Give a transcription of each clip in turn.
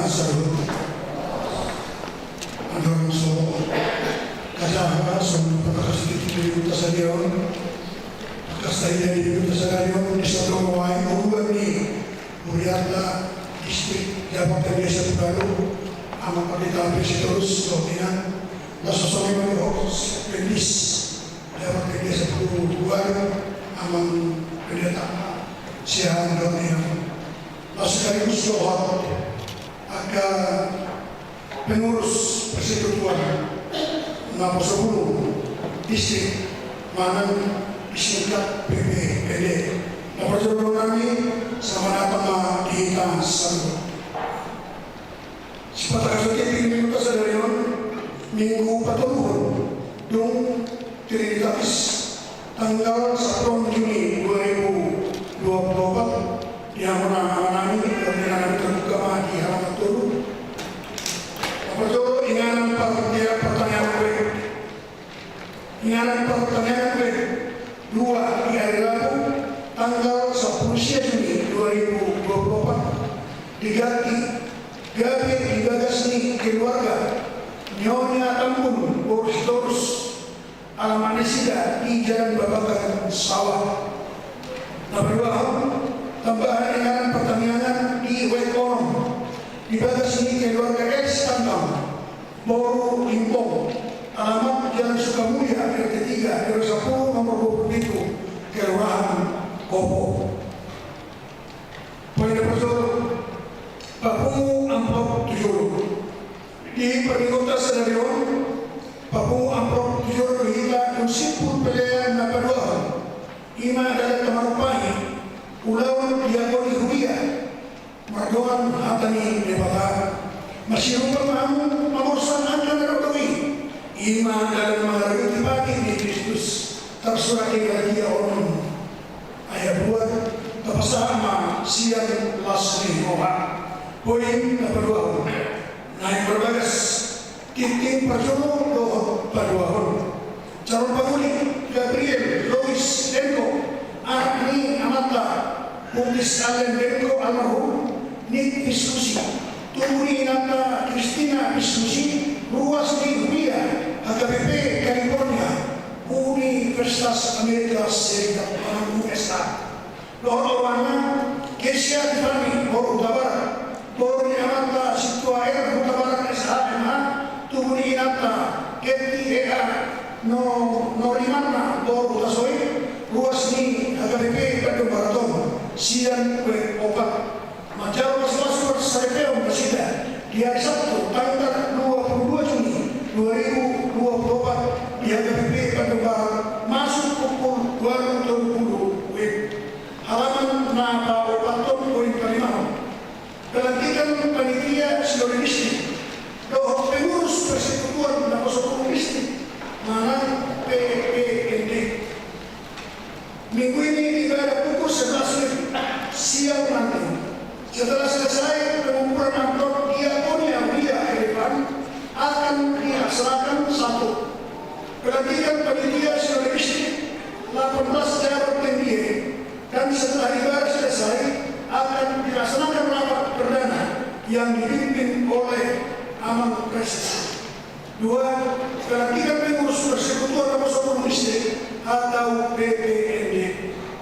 sarut andong so kajaga so pagkakasiti dito sa Leon kasaya dito sa Leon isodong wai uwan ni Muriata District Jabang Terbiasa Baru ama pagkitabi si terus dominan nasosomi mo penis Jabang Terbiasa Baru amang pendeta siang dominan sekaligus doa agar pengurus persekutuan Napa 10 distrik Manan disingkat PPPD. Napa jodoh kami sama datang di Tansan. Sepatah kasih minggu kesadaran minggu patulun dong tiritatis tanggal 1 Juni 2024 yang menangani pembinaan terbuka di halaman turun. Apabila inganan pertanyaan gue 2 di hari Rabu tanggal 10 Juni 2024 diganti Gabi Dibagasni keluarga Nyonya Tambun Boris alamat Sida di Jalan Babakan Sawah. Tambahan dengan pertanyaan di Wekonom dibatas ini keluarga S Tanggang Boru Limpong alamat Jalan Sukamulya RT 3 RW 10 nomor 27 Kelurahan Kopo. Poin pertama Papungu amplop 7 di Perikota Sedarion Papungu amplop 7 hingga unsipun pilihan napa 2 ima adalah teman-temannya Ulawan diakoni huria mardoan hatani lebata masih rumah mamu mamursan anda merodoi ima dalam menghargai bagi di Kristus tersurah dia orang ayat 2 tapasama siang lasri moha poin kedua naik berbagas titik perjono doh paduahon calon panguli Gabriel Lois Denko Arni Amata Bukis Allen Denko almarhum Nik Diskusi Turi Nata Kristina Diskusi Ruas di Huria HKBP California Universitas Amerika Serikat USA Lohor Orwana Kesia Tifani Bor Utabarat Bori Amata Situa Air Utabarat SHMH Turi Nata Keti EA Norimana Bor Utasoi ruas ni HKBP Bandung Baraton siang kue obat majalah mas-mas Sarepeo Presida di hari Sabtu tanggal 22 Juni 2024 di HKBP Bandung Barat masuk pukul 20.30 WIB halaman Napa Opaton poin kelima pelantikan panitia seluruh distrik doh pengurus persekutuan Napa 10 distrik Manan PPND. Minggu ini digelar pukul 11 siang nanti. Setelah selesai pengumpulan amplop diakonia Wia Elevan akan dilaksanakan 1. Pelantikan panitia seluruh distrik 18 jabat tinggi dan setelah digelar selesai akan dilaksanakan rapat perdana yang dipimpin oleh Amang Preses. 2. Pelantikan pengurus persekutuan Napa 10 distrik atau PPND.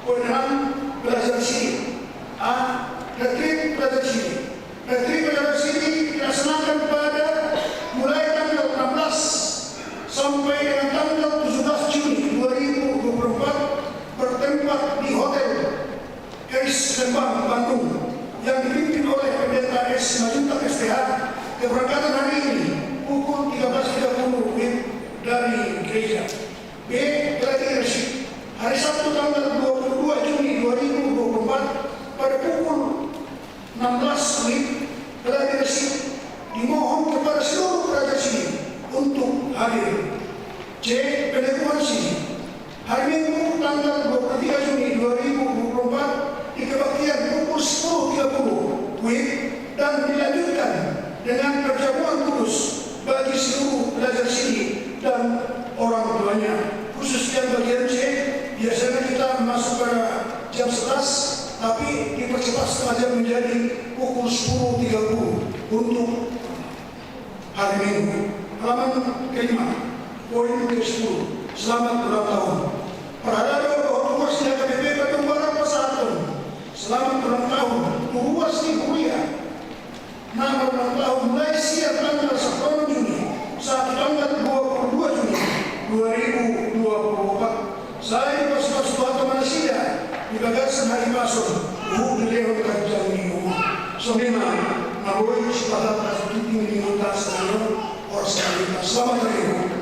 Poin 6 belajar sini. A. Retreat belajar sini. Retreat belajar sini dilaksanakan pada mulai tanggal 16 sampai dengan tanggal 17 Juni 2024 bertempat di Hotel Eris Lembang, Bandung yang dipimpin oleh Pendeta S. Majuntak STH. Keberangkatan hari ini pukul 13.30 WIB dari gereja. B. Gladi Resik hari Sabtu tanggal 22 Juni 2024 pada pukul 16 WIB Gladi Resik dimohon kepada seluruh pelajar sini untuk hadir. C. Penerimaan sini hari Minggu tanggal 23 Juni 2024 di kebaktian pukul 10.30 WIB dan dilanjutkan dengan perjamuan kudus bagi seluruh pelajar sini dan orang tuanya. Khususnya bagian C, biasanya kita masuk pada jam 11, tapi dipercepat setengah jam menjadi pukul 10.30. untuk hari Minggu. Halaman kelima, poin ke-10. Selamat ulang tahun. Perhadap Tuhuas di KPP Pertumbuhan Pasatan. Selamat ulang tahun. Tuhuas di Kuria. Nama ulang tahun Malaysia tanggal 10 Juni. Saat tanggal 22 Juni 2024. Saya Pastor Suharto Manasida di Bagasan Hari Masuk. Beliau kerajaan minggu. Semena Naboy sepakat untuk minta seluruh orang sekalian. Selamat hari Ibu.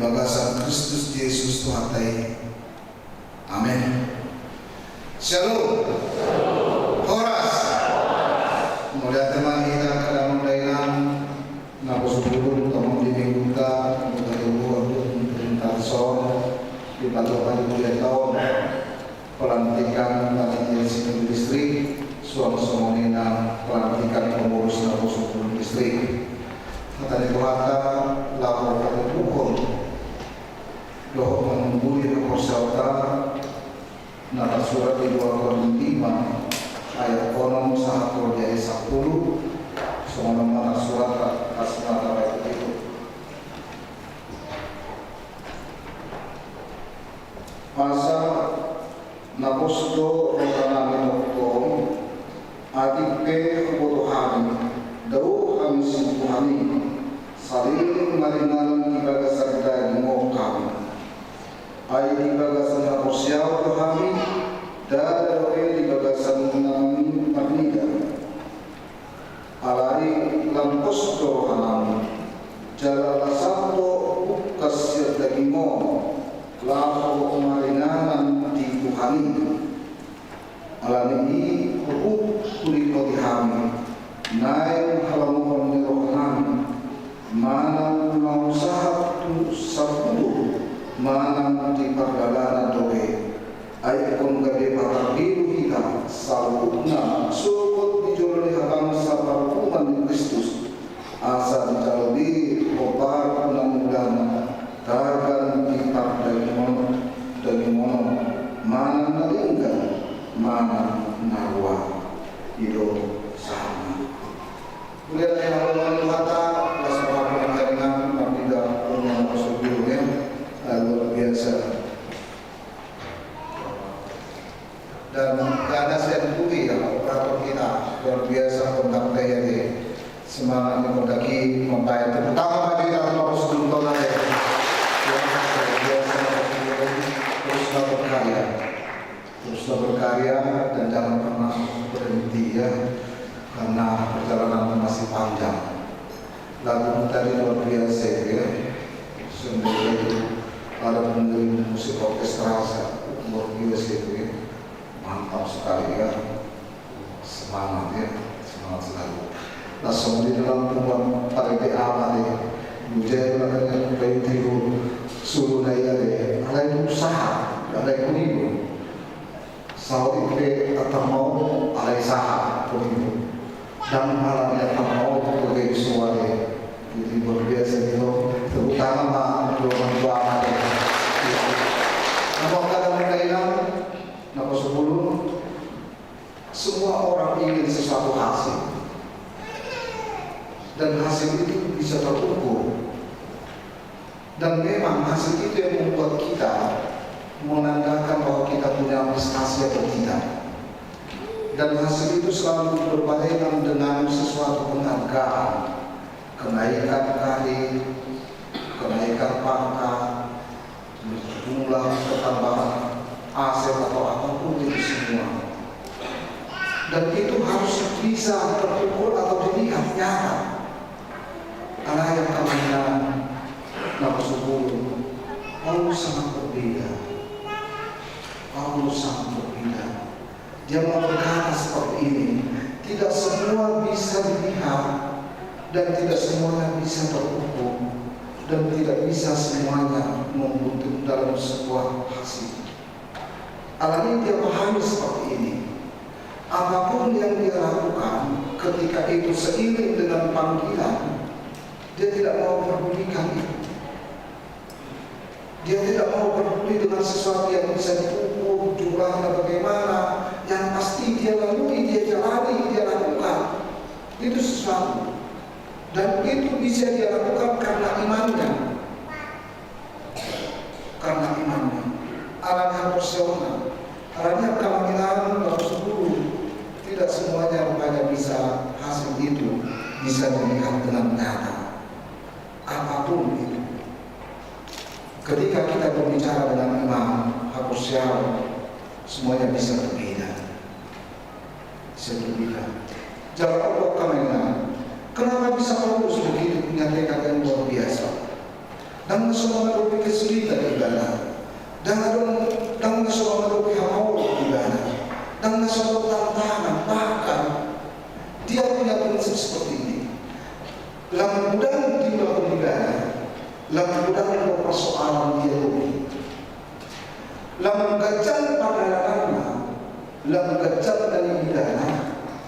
bagasan Kristus Yesus Tuhan tai. Amin. Shalom. Horas. Mulia teman kita kadang mendainan napos dulu teman di minggu kita untuk perintah son di pagi mulai tahun pelantikan panitia sipil distrik suami-suamina pelantikan pengurus napos distrik. Tadi kuhata lapor pada pukul doh mengungguli peserta nara surat di 2 Korintus 5 ayat 6 1 dari 10 semua nama surat asma ayat itu masa naposto rokanami tokong adik pe kebutuhan dau kami simpuhani saling maringan ibagasan dan ngokam ay ibagasan naposyaw kami dadawe ibagasan namin paniga alari lampos dohanam jalala santo bukas dagimo laho marinanan di Tuhani alani hubuk kuliko dihami naik halamu rohani mana mau satu sepuluh mana di perjalanan doe ayat kon gede bakar biru hitam salutna sukut dijoloni habang sabar umat Kristus asa dijaldi obar unang-unang tagan kitab dari mono mana nalinggan mana narwa hidup sama kuliah yang lalu kata masalah jaringan tidak punya prosedurnya luar biasa dan karena saya dukui ya operator kita luar biasa tentang daya semangat mendaki membayar terutama bagi kita harus dulu teruslah berkarya dan jangan pernah berhenti ya karena perjalanan masih panjang. Lagu tadi luar biasa ya, sendiri ada pendengar musik orkestra luar biasa itu ya, mantap sekali ya, semangat ya, semangat selalu. Langsung di dalam pembuat partai apa ya, bujaya belakangnya bayi tiru suruh daya deh, ada yang usaha, ada yang menipu. Saud itu atau mau alai sah begitu dan malam yang mau begitu suara jadi luar biasa itu terutama orang tua ada apa kata mereka nama 10 semua orang ingin sesuatu hasil dan hasil itu bisa terukur dan memang hasil itu yang membuat kita menandakan bahwa kita punya prestasi atau tidak dan hasil itu selalu berbarengan dengan sesuatu penghargaan kenaikan karir, kenaikan pangkat, jumlah pertambahan aset atau apapun itu semua dan itu harus bisa terukur atau dilihat nyata karena yang kemana nama 10 sangat berbeda. Paulus sangat berbeda. Dia mau berkata seperti ini, tidak semua bisa dilihat dan tidak semuanya bisa terukur dan tidak bisa semuanya membentuk dalam sebuah hasil. Alami dia pahami seperti ini. Apapun yang dia lakukan ketika itu seiring dengan panggilan, dia tidak mau pedulikan itu. Dia tidak mau peduli dengan sesuatu yang bisa diukur jumlahnya bagaimana, yang pasti dia lalui, dia jalani, dia lakukan. Itu sesuatu. Dan itu bisa dia lakukan karena imannya. Karena imannya. Alanya personal. Alanya kemungkinan harus dulu. Tidak semuanya rupanya bisa hasil itu bisa dilihat dengan nyata. Apapun itu. Ketika kita berbicara dengan imam, hapusyal, semuanya bisa berbeda. Bisa berbeda. Jalan Allah kemana? Kenapa bisa Paulus begitu punya tekad yang luar biasa? dan semua merupakan kesulitan ibadah, dan semua merupakan hawa ibadah, dan semua tantangan. Bahkan dia punya prinsip seperti ini. Lam mudah di melakukan ibadah, lam mudah ada persoalan dia lebih. Lam gajah pada ranahnya, lam gajah dari ibadah,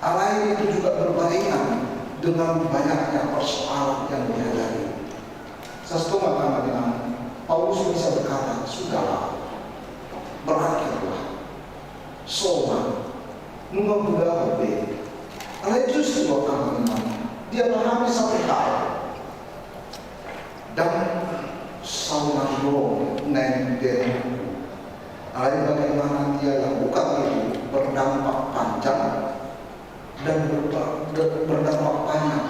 alai itu juga berbaikan dengan banyaknya persoalan yang dihadapi. Sesungguhnya makanya Paulus bisa berkata, sudahlah, berakhirlah, soma, nunggu budak lebih. Alai justru akan dia memahami satu hal, dan saudara nenden. Alai bagaimana dia lakukan itu berdampak panjang dan berdampak banyak.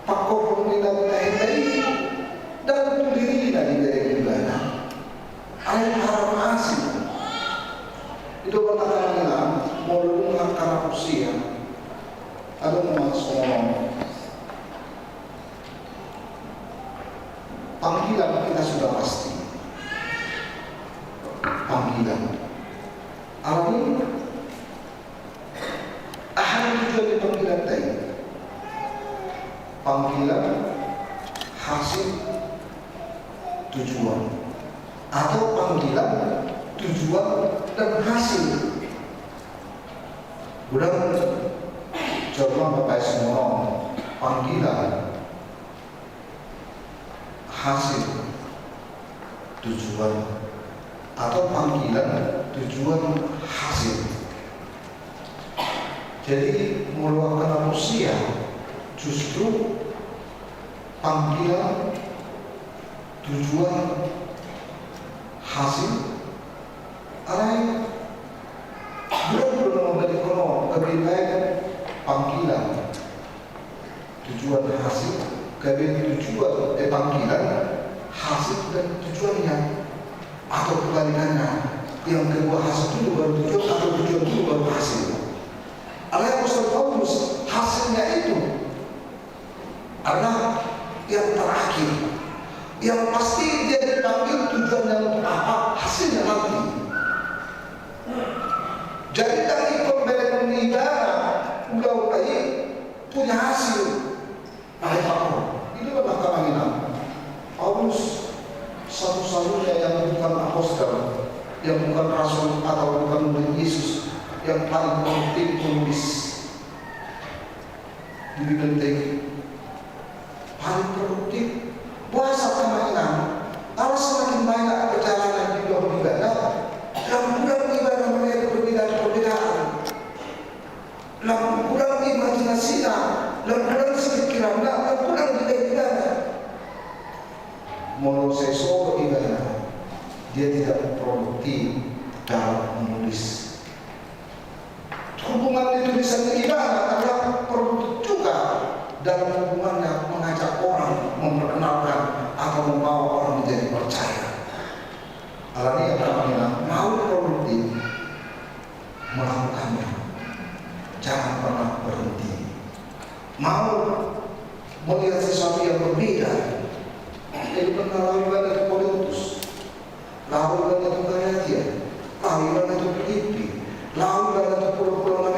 Pakor pemerintah tadi dan diri dari ibadah. Alai harap asing. Itu kata-kata mau dengar karena usia. Ada masuk panggilan kita sudah pasti. Panggilan Alami ahli juga di panggilan tadi. Panggilan hasil tujuan, atau panggilan tujuan dan hasil. Udah coba Bapak semua panggilan hasil tujuan atau panggilan tujuan hasil. Jadi meluangkan manusia justru panggilan tujuan hasil. Alai belum memberi kono kebijakan panggilan tujuan hasil, kebijakan tujuan panggilan hasil dan tujuannya, atau kebalikannya, yang kedua hasil dulu baru tujuan, atau tujuan dulu baru hasil. Alai Apostol Paulus hasilnya itu adalah yang terakhir, yang pasti dia dipanggil tujuannya untuk apa, hasilnya nanti. Jadi dari pemberian ibadah udah punya hasil. Alai Paulus itu adalah kemungkinan Paulus satu-satunya yang bukan apostol, yang bukan rasul atau bukan murid Yesus, yang paling penting tulis di bibliotek, paling produktif. Puasa kemainan, kalau semakin banyak perjalanan di dalam ibadah, yang kurang ibadah menjadi perbedaan-perbedaan, yang kurang imajinasinya, yang kurang pikirannya, yang kurang ibadah. Menurut saya soal ibadah, dia tidak produktif dalam menulis. Hubungan tulisan ibadah adalah produktif juga dalam hubungannya mengajak orang, memperkenalkan atau membawa orang menjadi percaya. Alami yang namanya mau produktif, melakukannya, jangan pernah berhenti. Mau melihat sesuatu yang berbeda, jadi pernah lalu ada di Korintus, lalu ada di Galatia, lalu ada di Filipi, lalu ada di pulau-pulau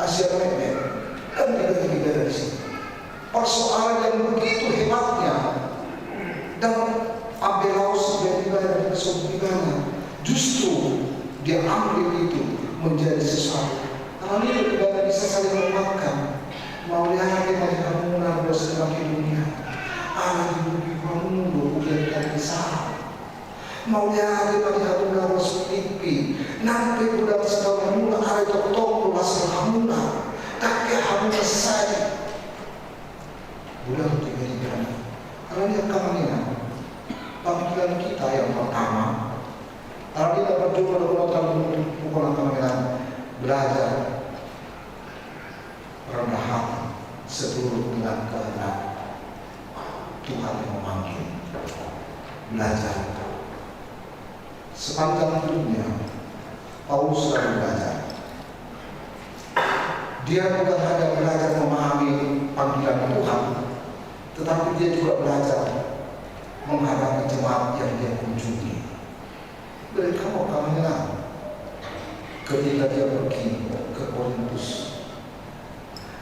Asia Menengah, dan juga dari sini. Persoalan yang begitu hebatnya dan Abelaus yang ibadah kesulitannya, justru dia ambil itu menjadi sesuatu. Karena ini ibadah bisa saling menguatkan. Mau lihat kita di kamu berdosa dalam hidupnya. Allah diberi kamu bukan kisah. Mau lihat kita di kamu berdosa mimpi. Nanti budak setahun mula hari tertolong hasil kamu lah. Kakek kamu selesai. Budak tiga-tiga. Karena dia kamarnya panggilan kita yang pertama. Kalau kita berjumpa dengan orang pukulan kamera, belajar rendah hati seturut dengan kehendak Tuhan yang memanggil. Belajar sepanjang hidupnya Paulus selalu belajar. Dia bukan hanya belajar memahami panggilan Tuhan, tetapi dia juga belajar menghadapi jemaat yang dia kunjungi. Mereka mau kemana? Ketika dia pergi ke Korintus,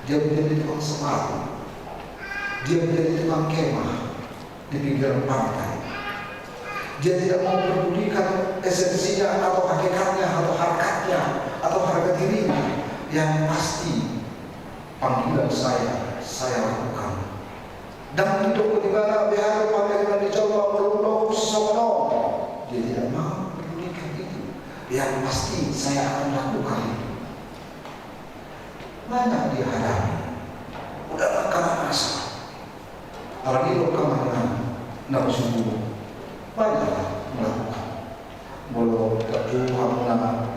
dia menjadi tukang sepatu, dia menjadi tukang kemah di pinggiran pantai. Dia tidak mau pedulikan esensinya atau hakikatnya atau harkatnya atau harga dirinya. Yang pasti panggilan saya lakukan. Dan hidup di mana biar panggilan dicoba melulu sesono. Dia tidak mau pedulikan itu. Yang pasti saya akan lakukan. Banyak dia hadapi. Udah karena rasa. Orang hidup kemana? Nak sungguh. Banyak melakukan. Walau tak jauh mana,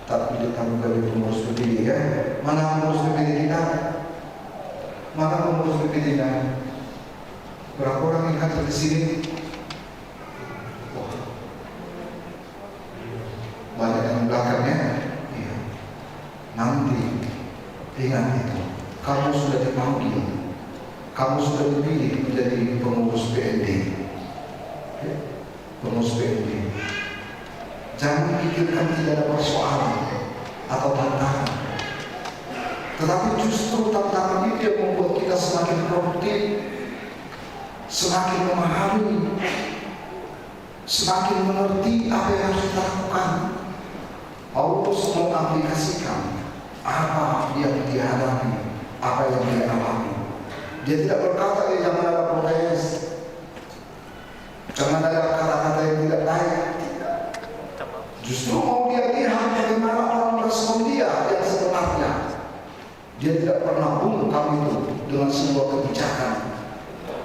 tapi dia tahu dari pengurus PPD ya. Mana pengurus PPD kita? Mana pengurus PPD kita? Berapa orang yang hadir di sini? Wah, banyak yang belakangnya. Iya. Nanti ingat itu. Kamu sudah dipanggil. Kamu sudah dipilih menjadi pengurus PND. Pengurus PND. Jangan pikirkan tidak ada persoalan atau tantangan, tetapi justru tantangan itu yang membuat kita semakin produktif, semakin memahami, semakin mengerti apa yang harus kita lakukan. Paulus mengaplikasikan apa yang dia hadapi, apa yang dia alami. Dia tidak berkata jangan ada protes, jangan ada kata-kata yang tidak baik. Justru mau dia lihat bagaimana orang respon dia yang sebenarnya. Dia tidak pernah bungkam itu dengan sebuah kebijakan,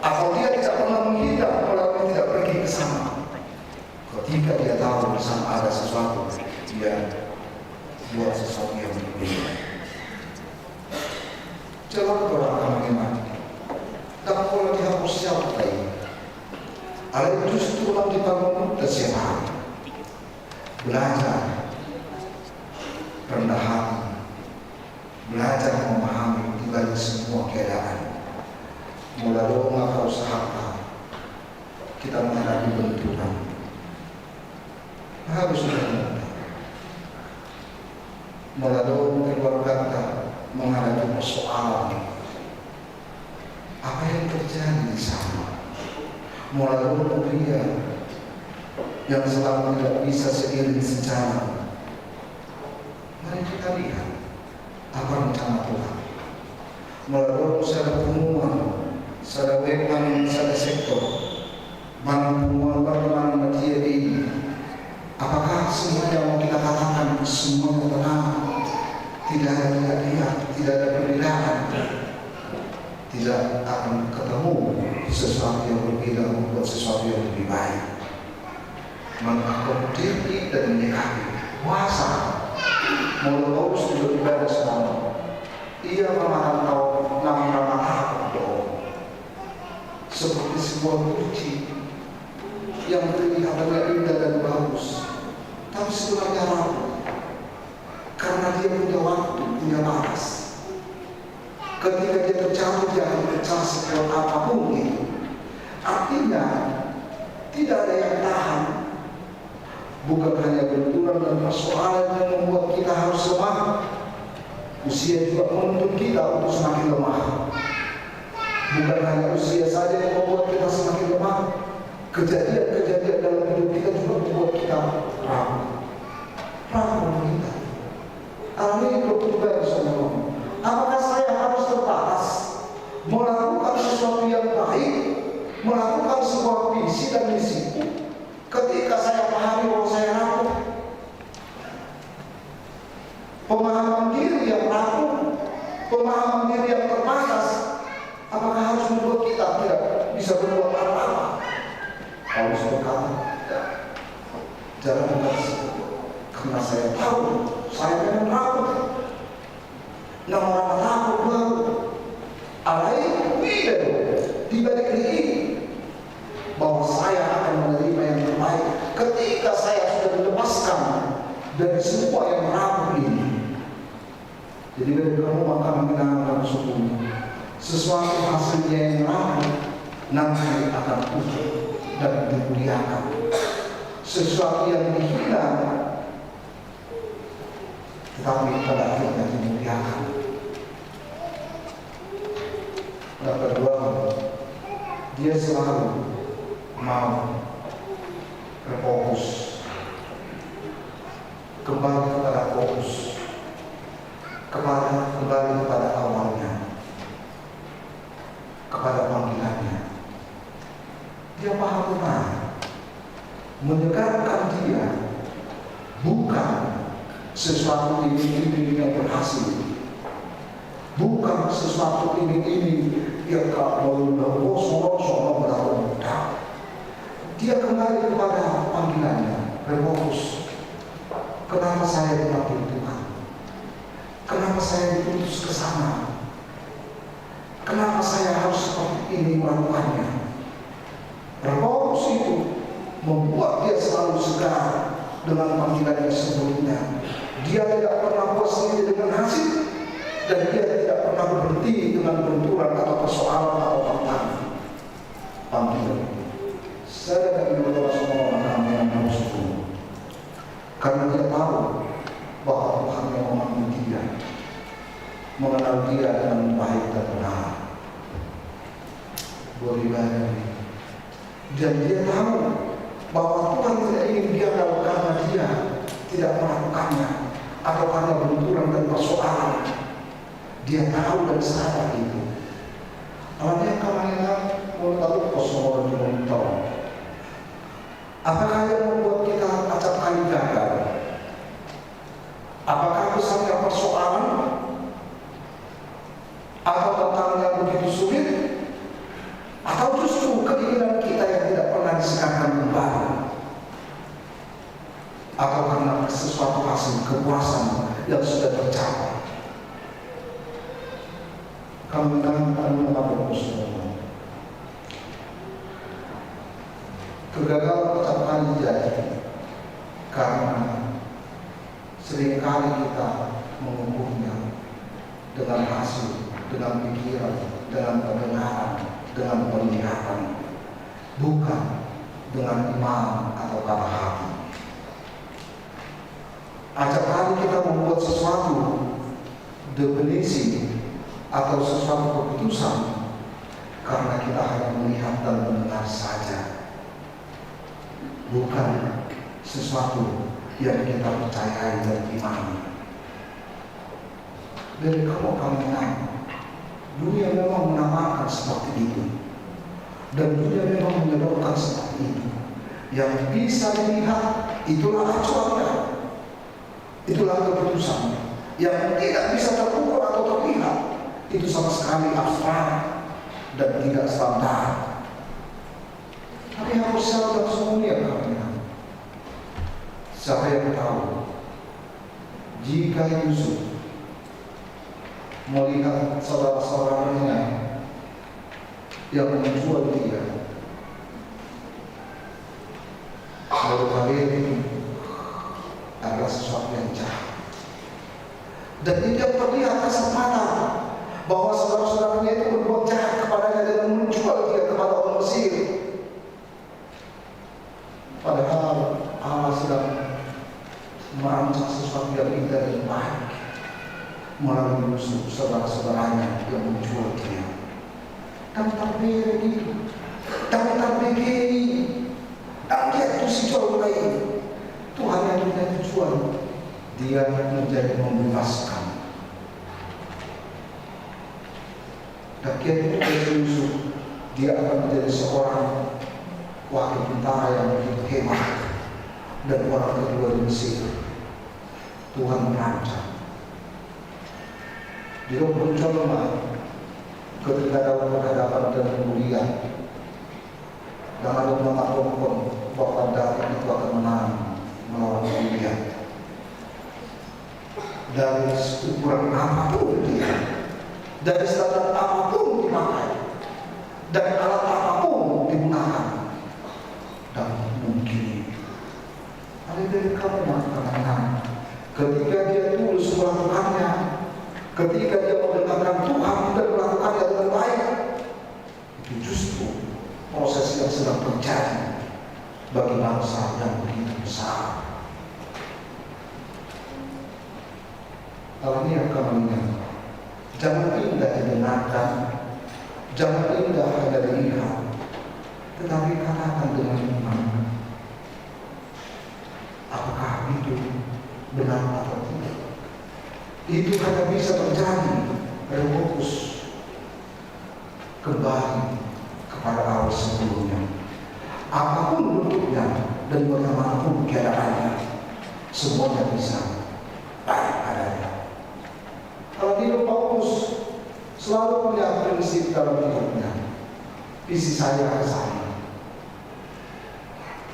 atau dia tidak pernah menghindar kalau tidak pergi ke sana. Ketika dia tahu bersama ada sesuatu, dia buat sesuatu yang berbeda. Jangan berangkat bagaimana. Tak boleh dihapus siapa lain. Ada justru orang dibangun dan siapa? Belajar rendah hati, belajar memahami di balik semua keadaan. Melalui maka usaha kita menghadapi benturan harus mudah. Melalui keluarga kita menghadapi persoalan apa yang terjadi di sana. Melalui pria yang selalu tidak bisa seiring sejalan. Mari kita lihat apa rencana Tuhan. Melalui secara pengumuman, secara wewenang, secara sektor, mana pengumuman media ini. Apakah semua yang mau kita katakan semuanya tenang, tidak ada lihat, tidak ada perbedaan, tidak akan ketemu sesuatu yang berbeda membuat sesuatu yang lebih baik. Mengakomodir dan menyikapi puasa. Mulai Paulus sudah ibadah semua. Ia memantau nama-nama aku seperti sebuah kunci yang kelihatannya indah dan bagus, tapi sebenarnya rapuh karena dia punya waktu, punya batas. Ketika dia terjatuh, dia akan pecah sekuat apapun itu. Artinya tidak ada yang tahan. Bukan hanya benturan dan persoalan yang membuat kita harus lemah, usia juga menuntut kita untuk semakin lemah. Bukan hanya usia saja yang membuat kita semakin lemah, kejadian-kejadian dalam hidup kita juga membuat kita rapuh. Rapuh kita. Ini berubah semua. Apakah saya harus terbatas melakukan sesuatu yang baik, melakukan sebuah visi dan misiku? Ketika saya pahami bahwa saya rapuh, pemahaman diri yang rapuh, pemahaman diri yang terbatas, apakah harus membuat kita tidak bisa berbuat apa-apa? Paulus berkata, jangan begitu, karena saya tahu saya memang rapuh. Nama orang rapuh baru, alai tidak di balik ini, bahwa saya akan menerima yang terbaik ketika saya sudah dilepaskan dari semua yang rapuh ini. Jadi dari kamu akan mengenal suku sesuatu hasilnya yang rapuh nanti akan utuh. dan dimuliakan. Sesuatu yang dihina tetapi pada akhirnya dimuliakan. Yang kedua, dia selalu mau berfokus kembali kepada fokus, kembali kepada awalnya, kepada panggilannya. Dia paham benar, menyegarkan dia bukan sesuatu ini yang berhasil, bukan sesuatu ini yang kalau sono berapa mudah. Dia kembali kepada panggilannya, berfokus. Kenapa saya dipanggil Tuhan? Kenapa saya diutus ke sana? Kenapa saya harus seperti ini melakukannya? Berfokus itu membuat dia selalu segar dengan panggilannya sebelumnya. Dia tidak pernah puas diri dengan hasil, dan dia tidak pernah berhenti dengan benturan atau persoalan atau tantangan. Panggilan. Saya tidak ingin semua orang yang harus turun, karena dia tahu bahwa Tuhan yang memanggil dia, mengenal dia dengan baik dan benar. Beribadah. Dan dia tahu bahwa Tuhan tidak ingin dia tahu karena dia tidak melakukannya atau karena benturan dan persoalan. Dia tahu dan sadar itu. Kalau dia kemarin mau tahu kosong orang tahu. Apakah yang membuat kita acap kali gagal? Apakah besarnya persoalan atau tantangan yang begitu sulit, atau justru keinginan kita yang tidak pernah disegarkan kembali, atau karena sesuatu hasil kepuasan yang sudah tercapai? Kami akan mengambil semua. Kegagalan tetap kali jadi karena seringkali kita mengukurnya dengan hasil, dengan pikiran, dengan pendengaran, dengan penglihatan, bukan dengan iman atau kata hati. Acap kali kita membuat sesuatu definisi atau sesuatu keputusan karena kita hanya melihat dan mendengar saja, bukan sesuatu yang kita percayai dan imani. Dari kamu tahu, dunia memang menamakan seperti itu, dan dunia memang menyebutkan seperti itu. Yang bisa dilihat itulah acuannya, itulah keputusannya. Yang tidak bisa terukur atau terlihat itu sama sekali abstrak dan tidak standar. Tapi harus sadar semuanya kalian. Siapa yang tahu jika Yusuf melihat saudara-saudaranya yang menjual dia, baru kali ini adalah sesuatu yang jahat, dan tidak terlihat kasat mata bahwa saudara-saudaranya itu berbuat jahat kepadanya dan menjual dia kepada orang Mesir. Padahal Allah sedang merancang sesuatu yang indah dan baik melalui Yusuf, saudara-saudaranya yang menjual dia. Dan terberi itu, dan terberi, dan dia itu si jual lain. Tuhan yang kita jual, dia menjadi membebaskan. Dan dia Yusuf, dia akan menjadi seorang wakil tentara yang begitu hebat dan orang kedua di Mesir. Tuhan merancang. Dia mencoba ketika dalam berhadapan dan kemudian dan ada mengatakan bahwa Daud itu akan menang melawan Goliat. Dari ukuran apapun dia, dari standar apapun dipakai, dari alat apapun digunakan, dan mungkin ada dari kamu mengatakan ketika dia tulus melakukannya, ketika dia mendengarkan Tuhan dan melakukannya dengan baik, itu justru proses yang sedang terjadi bagi bangsa yang begitu besar. Kalau ini akan mengingat, jangan indah didengarkan, jangan indah hanya dilihat, tetapi katakan dengan iman, apakah itu benar atau tidak. Itu hanya bisa terjadi fokus kembali kepada awal sebelumnya. Apapun bentuknya dan bagaimanapun keadaannya, semuanya bisa baik adanya. Kalau hidup Paulus selalu punya prinsip dalam hidupnya, isi saya ke sana.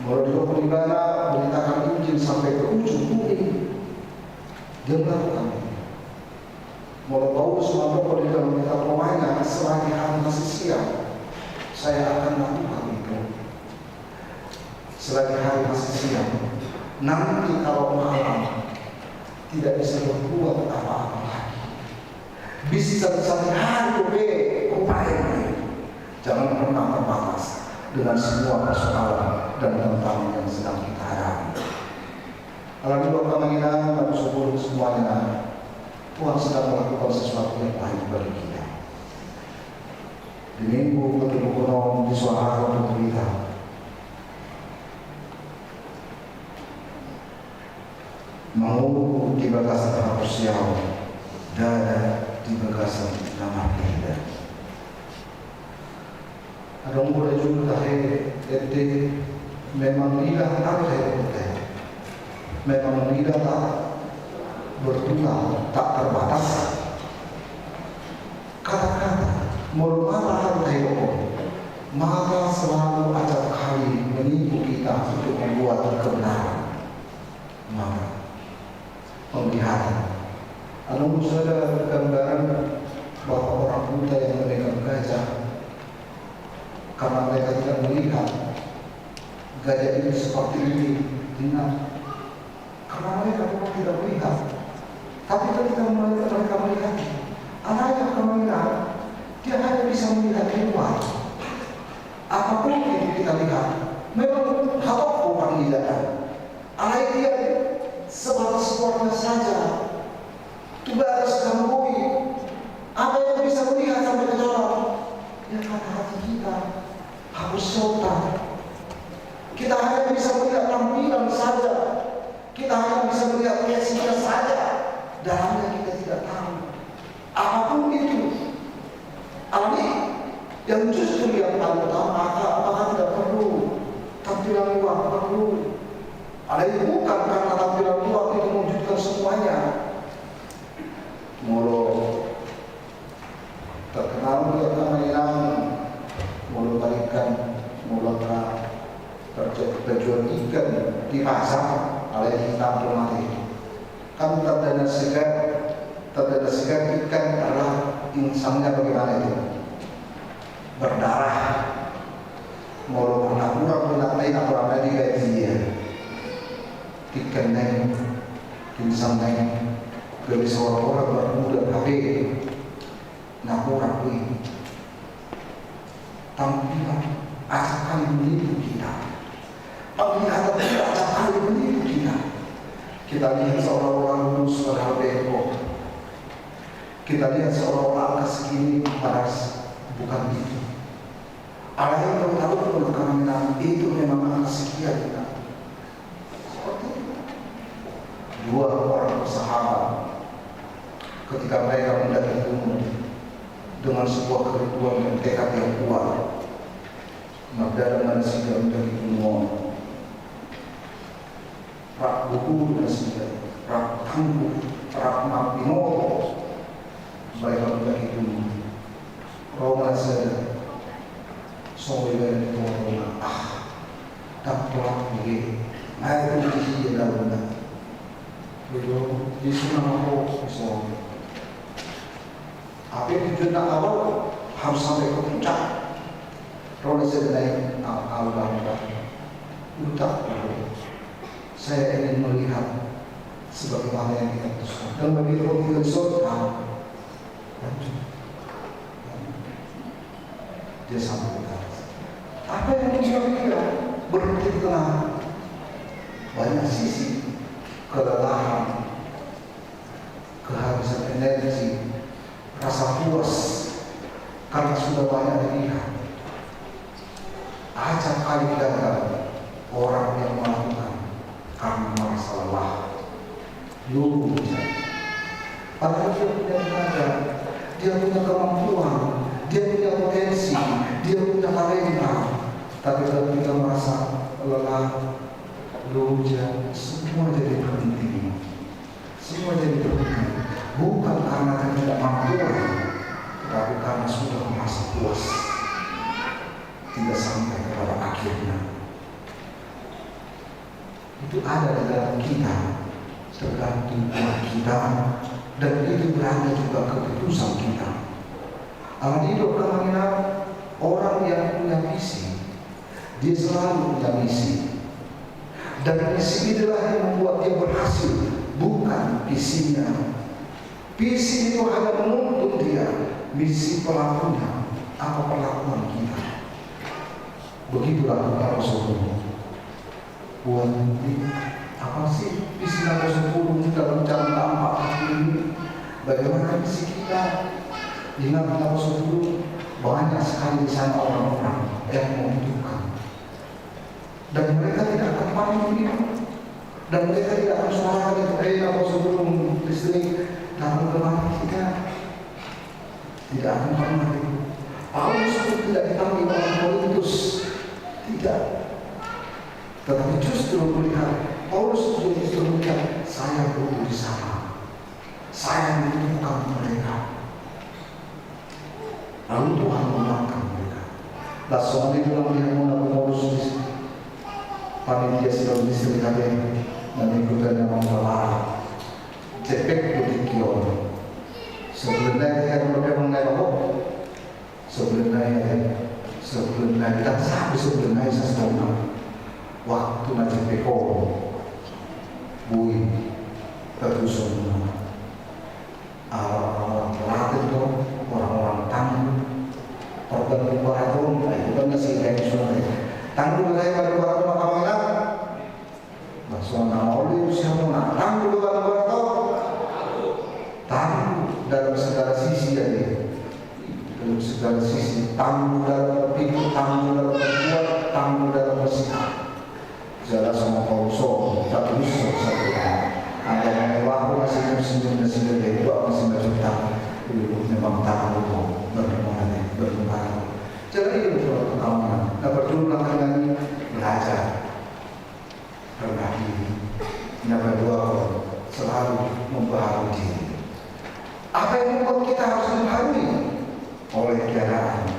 Mulai dari beribadah, memberitakan Injil sampai ke ujung bumi, dia melakukan itu. Mulai Paulus melakukan di dalam kitab Romanya, selagi hari masih siang, saya akan lakukan itu. Selagi hari masih siang, nanti kalau malam tidak bisa berbuat apa-apa lagi. Bisa sampai hari upaya. Jangan pernah terbatas dengan semua persoalan dan tantangan yang sedang kita hadapi. Kalau di doa mengingat dan syukur semuanya, Tuhan sedang melakukan sesuatu yang baik bagi kita. Di minggu ketemu konon di suara untuk kita. Mau di bagasan hapusnya, dada di bagasan nama kita. Ada boleh juga ete memang tidak ada ete, memang tidak bertunggal tak terbatas. Kata-kata mulmala harteo, maka selalu acap kali menipu kita untuk membuat kebenaran. Maka penglihatan. Ada ada gambaran bahwa orang buta yang memegang gajah, karena mereka tidak melihat gajah ini seperti ini, karena mereka memang tidak melihat. Tapi ketika mereka melihat, anak yang akan melihat, dia hanya bisa melihat di luar. Apapun yang kita lihat, memang hafal bukan lihat. Anak dia sebatas suaranya saja. Tuba ada sedang bumi. Apa yang bisa melihat sampai ke dalam? Ya kata hati kita harus sultan. Kita hanya bisa melihat tampilan saja. Kita hanya bisa melihat reaksinya saja. Dalamnya kita tidak tahu. Apapun itu, alami yang justru yang paling utama, apakah tidak perlu tampilan luar perlu. Ada yang bukan karena tampilan luar itu mewujudkan semuanya. Mulu terkenal dia kemainan, mulu balikan, mulu terjual ikan di pasar, oleh hitam mati. Kan tanda segar ikan adalah insannya bagaimana itu? Berdarah. Mulu pernah kurang lain atau apa digaji dia. Ikan neng, insan neng. Bagi seorang orang bermuda HP nampura ini tampilan acap kali menipu kita, penglihatan kita acap kali menipu kita. Kita lihat seorang-orang lulus padahal beko, kita lihat seorang-orang angka segini padahal bukan itu. Ada yang tahu karena itu memang angka sekian kita. Seperti itu. Dua orang bersahabat ketika mereka mendaki gunung dengan sebuah kerinduan dan tekad yang kuat, maka manusia mendaki gunung, rak buku dan sedia, rak tangguh, rak mapino, mereka mendaki gunung. Roman saja, soalnya itu orang tak pelak lagi, air itu dia dalamnya. Begitu, Yesus nama Yesus. Apa yang tujuan awal harus sampai ke puncak. Roda saya naik awal puncak. Saya ingin melihat sebagaimana yang kita tuliskan. Dan begitu kita surga, dia sampai ke atas. Apa yang tujuan dia? berhenti di tengah banyak sisi kelelahan, kehabisan energi, rasa puas karena sudah banyak dilihat. Acap kali gagal orang yang melakukan karena merasa lelah, lugu. Padahal dia punya tenaga, dia punya kemampuan, dia punya potensi, dia punya talenta, tapi kalau kita merasa lelah, lugu, semua jadi berhenti. Semua jadi berhenti, bukan karena tidak mampu, tapi karena sudah merasa puas, tidak sampai kepada akhirnya. Itu ada di dalam kita, tergantung buat kita, dan itu berada juga keputusan kita. Alam hidup kemana orang yang punya visi, dia selalu punya misi, dan misi itulah yang membuat dia berhasil, bukan visinya. Visi itu hanya menuntun dia, misi pelakunya apa perlakuan kita. Begitulah kalau Rasulullah. Buat apa sih visi Rasulullah dalam jangka 4 ini? Bagaimana visi kita? Ingat Rasulullah banyak sekali di sana orang-orang yang membutuhkan, dan mereka tidak akan pamit ini, dan mereka tidak akan suarakan itu. Rasulullah listrik dalam kelemahan kita tidak akan pernah itu. Paulus itu tidak dipanggil oleh Korintus, tidak. Tetapi justru melihat Paulus justru melihat saya butuh di sana, saya membutuhkan mereka. Lalu Tuhan mengangkat mereka. Lah soalnya dalam dia mau Paulus panitia sidang listrik kalian dan ikutannya membawa cepet butikion. Sebenarnya yang mereka mengenai sebenarnya dan sampai sebenarnya sesuatu waktu nanti peko bui terus orang-orang pelatih itu orang-orang tangguh organ kuaraton itu kan masih kayak suara tangguh saya pada kuaraton apa mana maksudnya mau siapa nak tangguh pada kuaraton tangguh dalam segala sisi dari dalam segala sisi, tangguh dalam berpikir, tangguh dalam berbuat, tangguh dalam bersikap. Jalan sama kauso, tak bisa satu. Ada yang mewah masih tersenyum dan senyum dua masih berjuta. Itu memang tangguh berkembang. Jadi itu suatu kawan. Dapat dulu dengan belajar, rendah diri, yang kedua selalu membaharui diri. Apa yang membuat kita harus membaharui? Oleh keadaan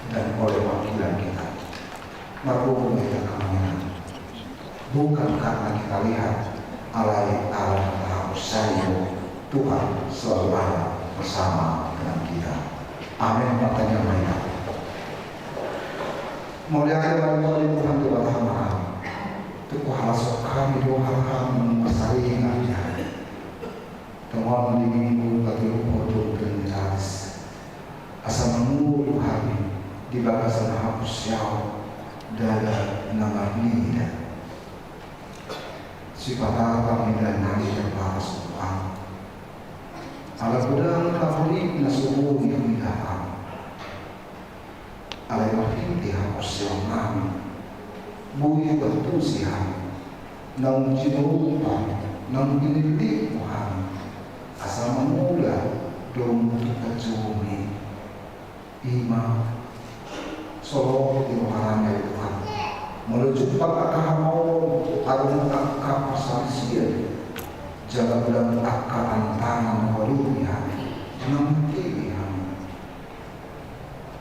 dan oleh wakilan kita. Merubah kita kemana? Bukan karena kita lihat alai harus saya Tuhan selalu ada bersama dengan kita. Amin. Matanya mereka. Muliakan kembali Tuhan di bawah maaf. Tuhan masuk kami doa kami mengasari ingatnya. Tuhan di minggu bagi untuk berjelas. Asal mengulu kami di bagasan hapus yau dada nama nida sifat kami dan nadi terbatas Tuhan ala budang kafuli nasuhu yang dihapam ala mafinti hapus yau kami buhi bantu sihan nang jinupan nang binili Tuhan asal mengula dong kecumi Ima solo di maharanya Tuhan menuju pakakah mau arung akak pasal sia jalan dan akak antangan walunya nanti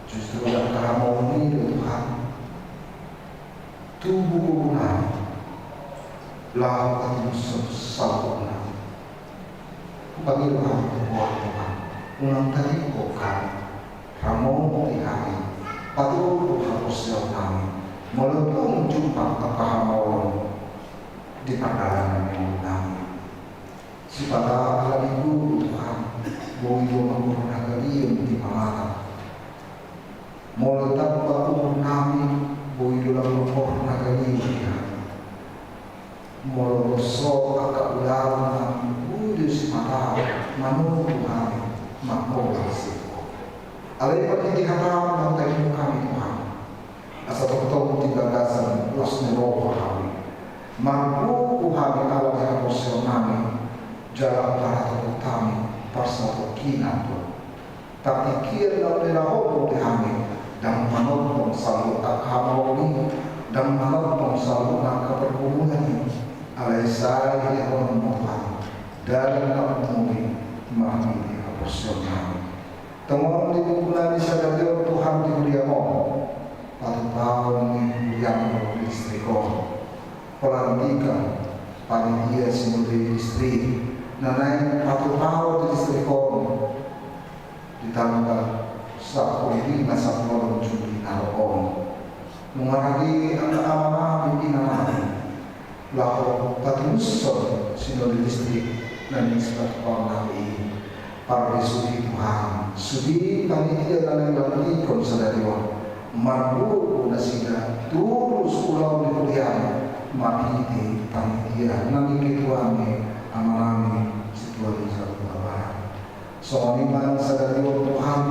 justru akak mau ini Tuhan tubuh guna lawan sesabuna bagi Tuhan buat Tuhan ulang tadi bukan kamu di kami, patuh hapus yang kami, melempung jumpa kepahaman di perjalanan yang kami. Sifat Allah itu Tuhan, boleh memperkenalkan dia di mana. Meletak umur kami, boleh memperkenalkan dia moloso kakak ulama udus mata manu Tuhan makmur siko alai pati dihatam bantai kami Tuhan asa totong tiga gasan los nero kami mampu kami ala yang emosionami jalan para kami pasal kina tu tapi kira dalam neraho kami dan manopong selalu akamoni dan manopong selalu akaperhubungan alai saya yang memohon dalam umumi mahami emosionami temuan di bulan sadar Tuhan di muliamu pada tahun yang istriku pelantikan panitia simulasi istri nanai patu tahun di istriku ditambah satu ini masa pelorong judi narokong mengarahkan anak-anak pimpinan lalu patunuson simulasi istri dan isbat nabi para sudi Tuhan sudi panitia dan lagi konsadarion mampu nasida terus pulau di kuliah mati panitia nanti ketuanya amalami situasi satu kabar soalnya sadari Tuhan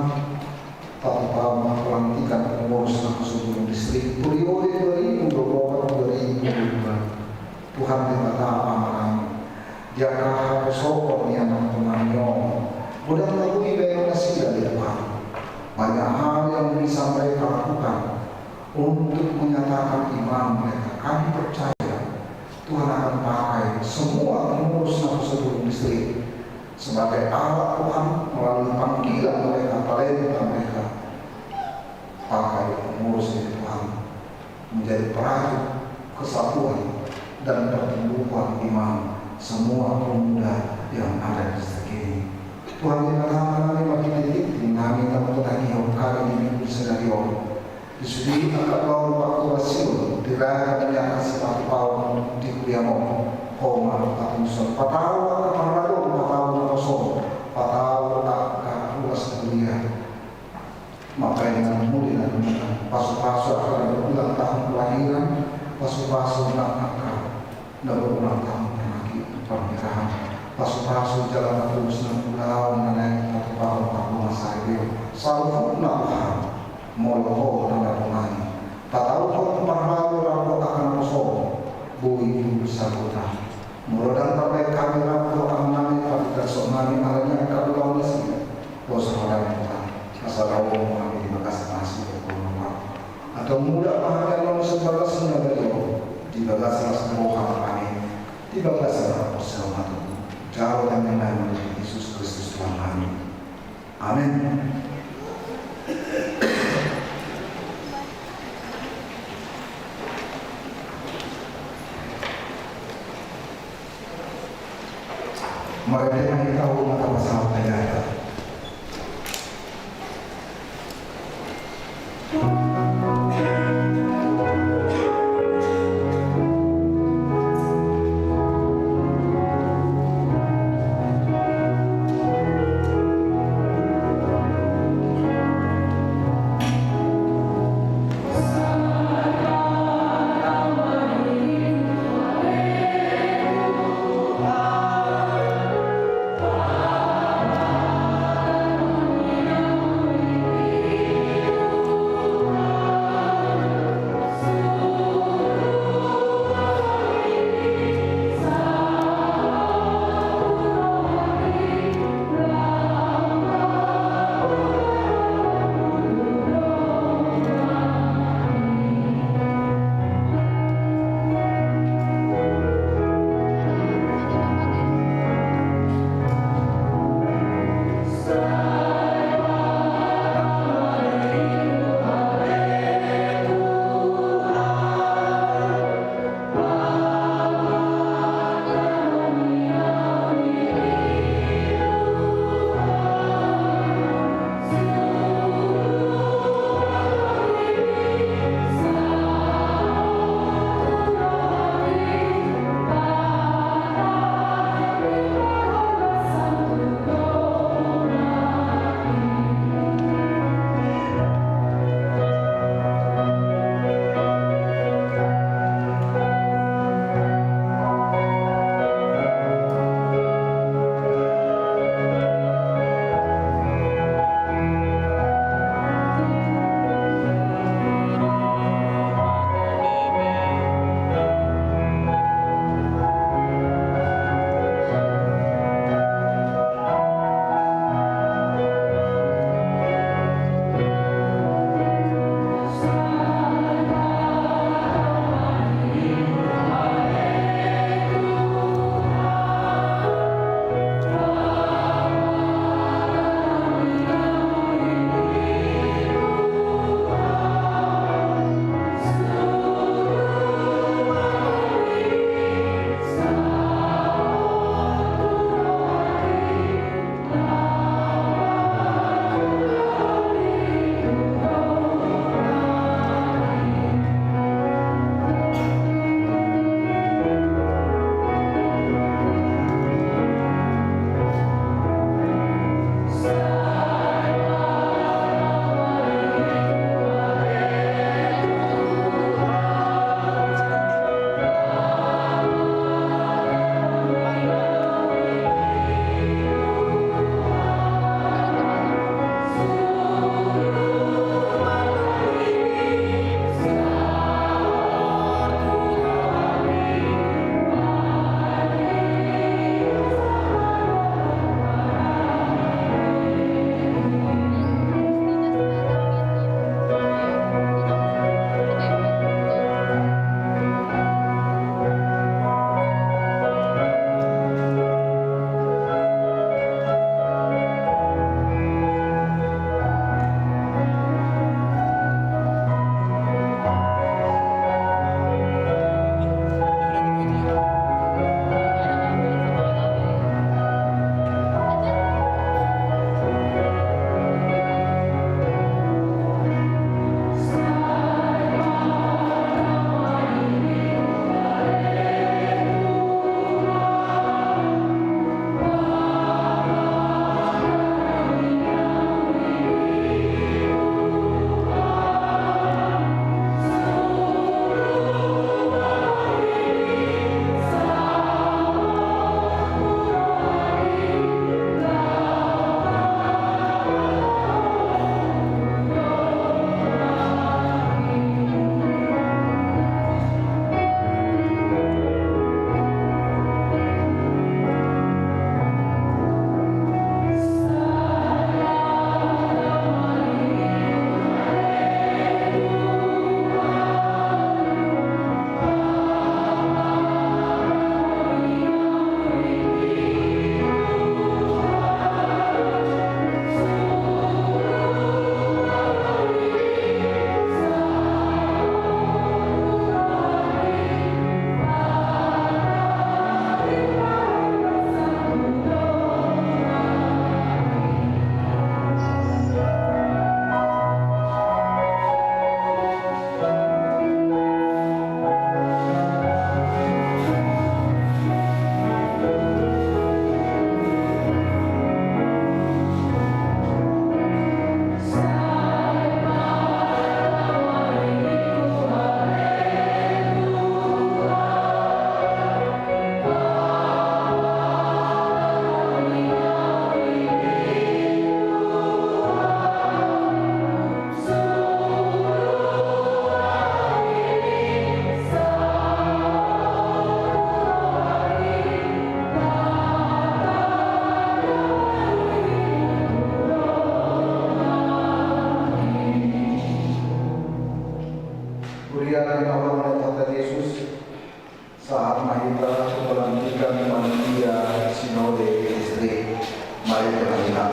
tanpa pelantikan pengurus langsung distrik periode 2024-2025 Tuhan berkata amalami jaka sokong yang mengenyo mudah melalui bayang nasida dari Tuhan banyak hal yang bisa mereka lakukan untuk menyatakan iman mereka. Kami percaya Tuhan akan pakai semua pengurus sebelum istri sebagai alat Tuhan melalui panggilan mereka, talenta mereka. Pakai pengurus ini Tuhan menjadi perajin kesatuan dan pertumbuhan iman semua pemuda yang ada di distrik ini. Tuhan dikatakan bagi titik kami tamu tadi kami ini bisa dari Allah. Disudi angkat lawan waktu hasil dirayakan yang satu tahun di kuliahmu koma tak musuh patau akan lalu patau kosong patau akan luas kuliah maka dengan mulia dan pasu-pasu akan berulang tahun kelahiran pasu-pasu akan berulang tahun lagi pernikahan pasu-pasu jalan terus dan pulau menaik satu tahun 40 saya selalu nak moloho dan lain patau pun marhalu rabu akan kosong bui bisa kota murodan pakai kamera pro amnami pada sonami alanya kalau sih bos orang Tuhan asal Allah kami di bagas nasi atau muda bahagia non sebagai senyum dari Allah di bagas ras rohani kami di bagas ras perselatan jauh dan mengenai Yesus Kristus Tuhan kami amin. Mereka yang tahu mata masalah penyakit. Mahita Pelantikan Panitia Sinode Distrik. Mari kita lihat.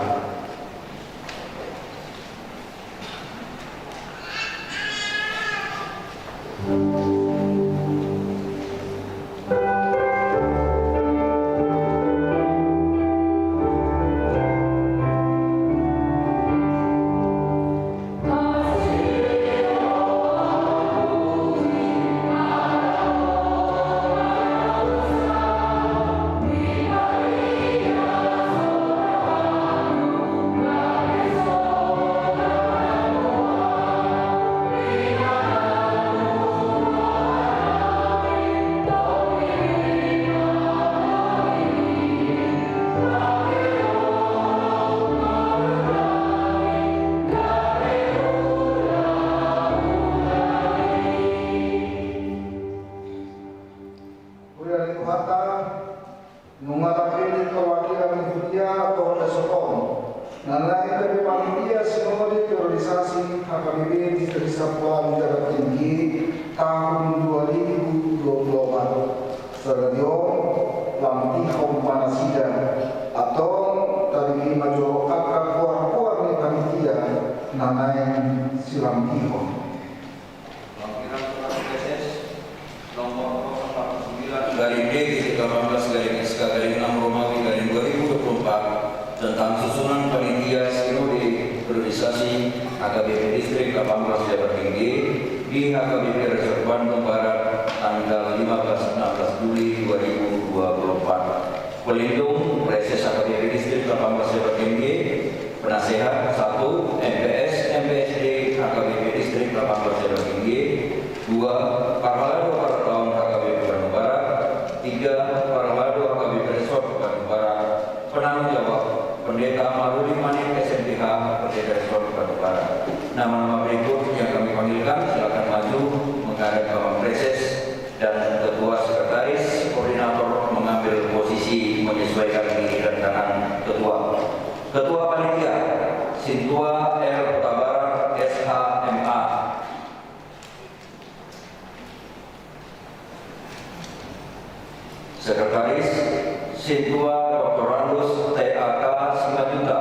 Garing D-18-SK-6 Romawi garing 2024 tentang susunan panitia Sinode Priorisasi HKBP Distrik 18 Jawa Tinggi di HKBP Resort Bandung Barat tanggal 15-16 Juli 2024. Pelindung Reses HKBP Distrik 18 Jawa Tinggi, Penasehat 1 MPS MPSD HKBP Distrik 18 Jawa Tinggi, 2 Parhalado Wartawan HKBP Bandung Barat, 3 Parhalado HKBP Resort Bandung Barat. Penanggung jawab Pendeta Maruli Manik SMPH Pendeta Resort Bandung Barat. Nama-nama berikut yang kami panggilkan silakan maju menghadap Bapak Preses dan Ketua Sekretaris Koordinator mengambil posisi menyesuaikan kiri dan kanan Ketua. Ketua Panitia Sintua R. Kota SHMA. Sekretaris Sintua Dr. Randus TAK Simajuta.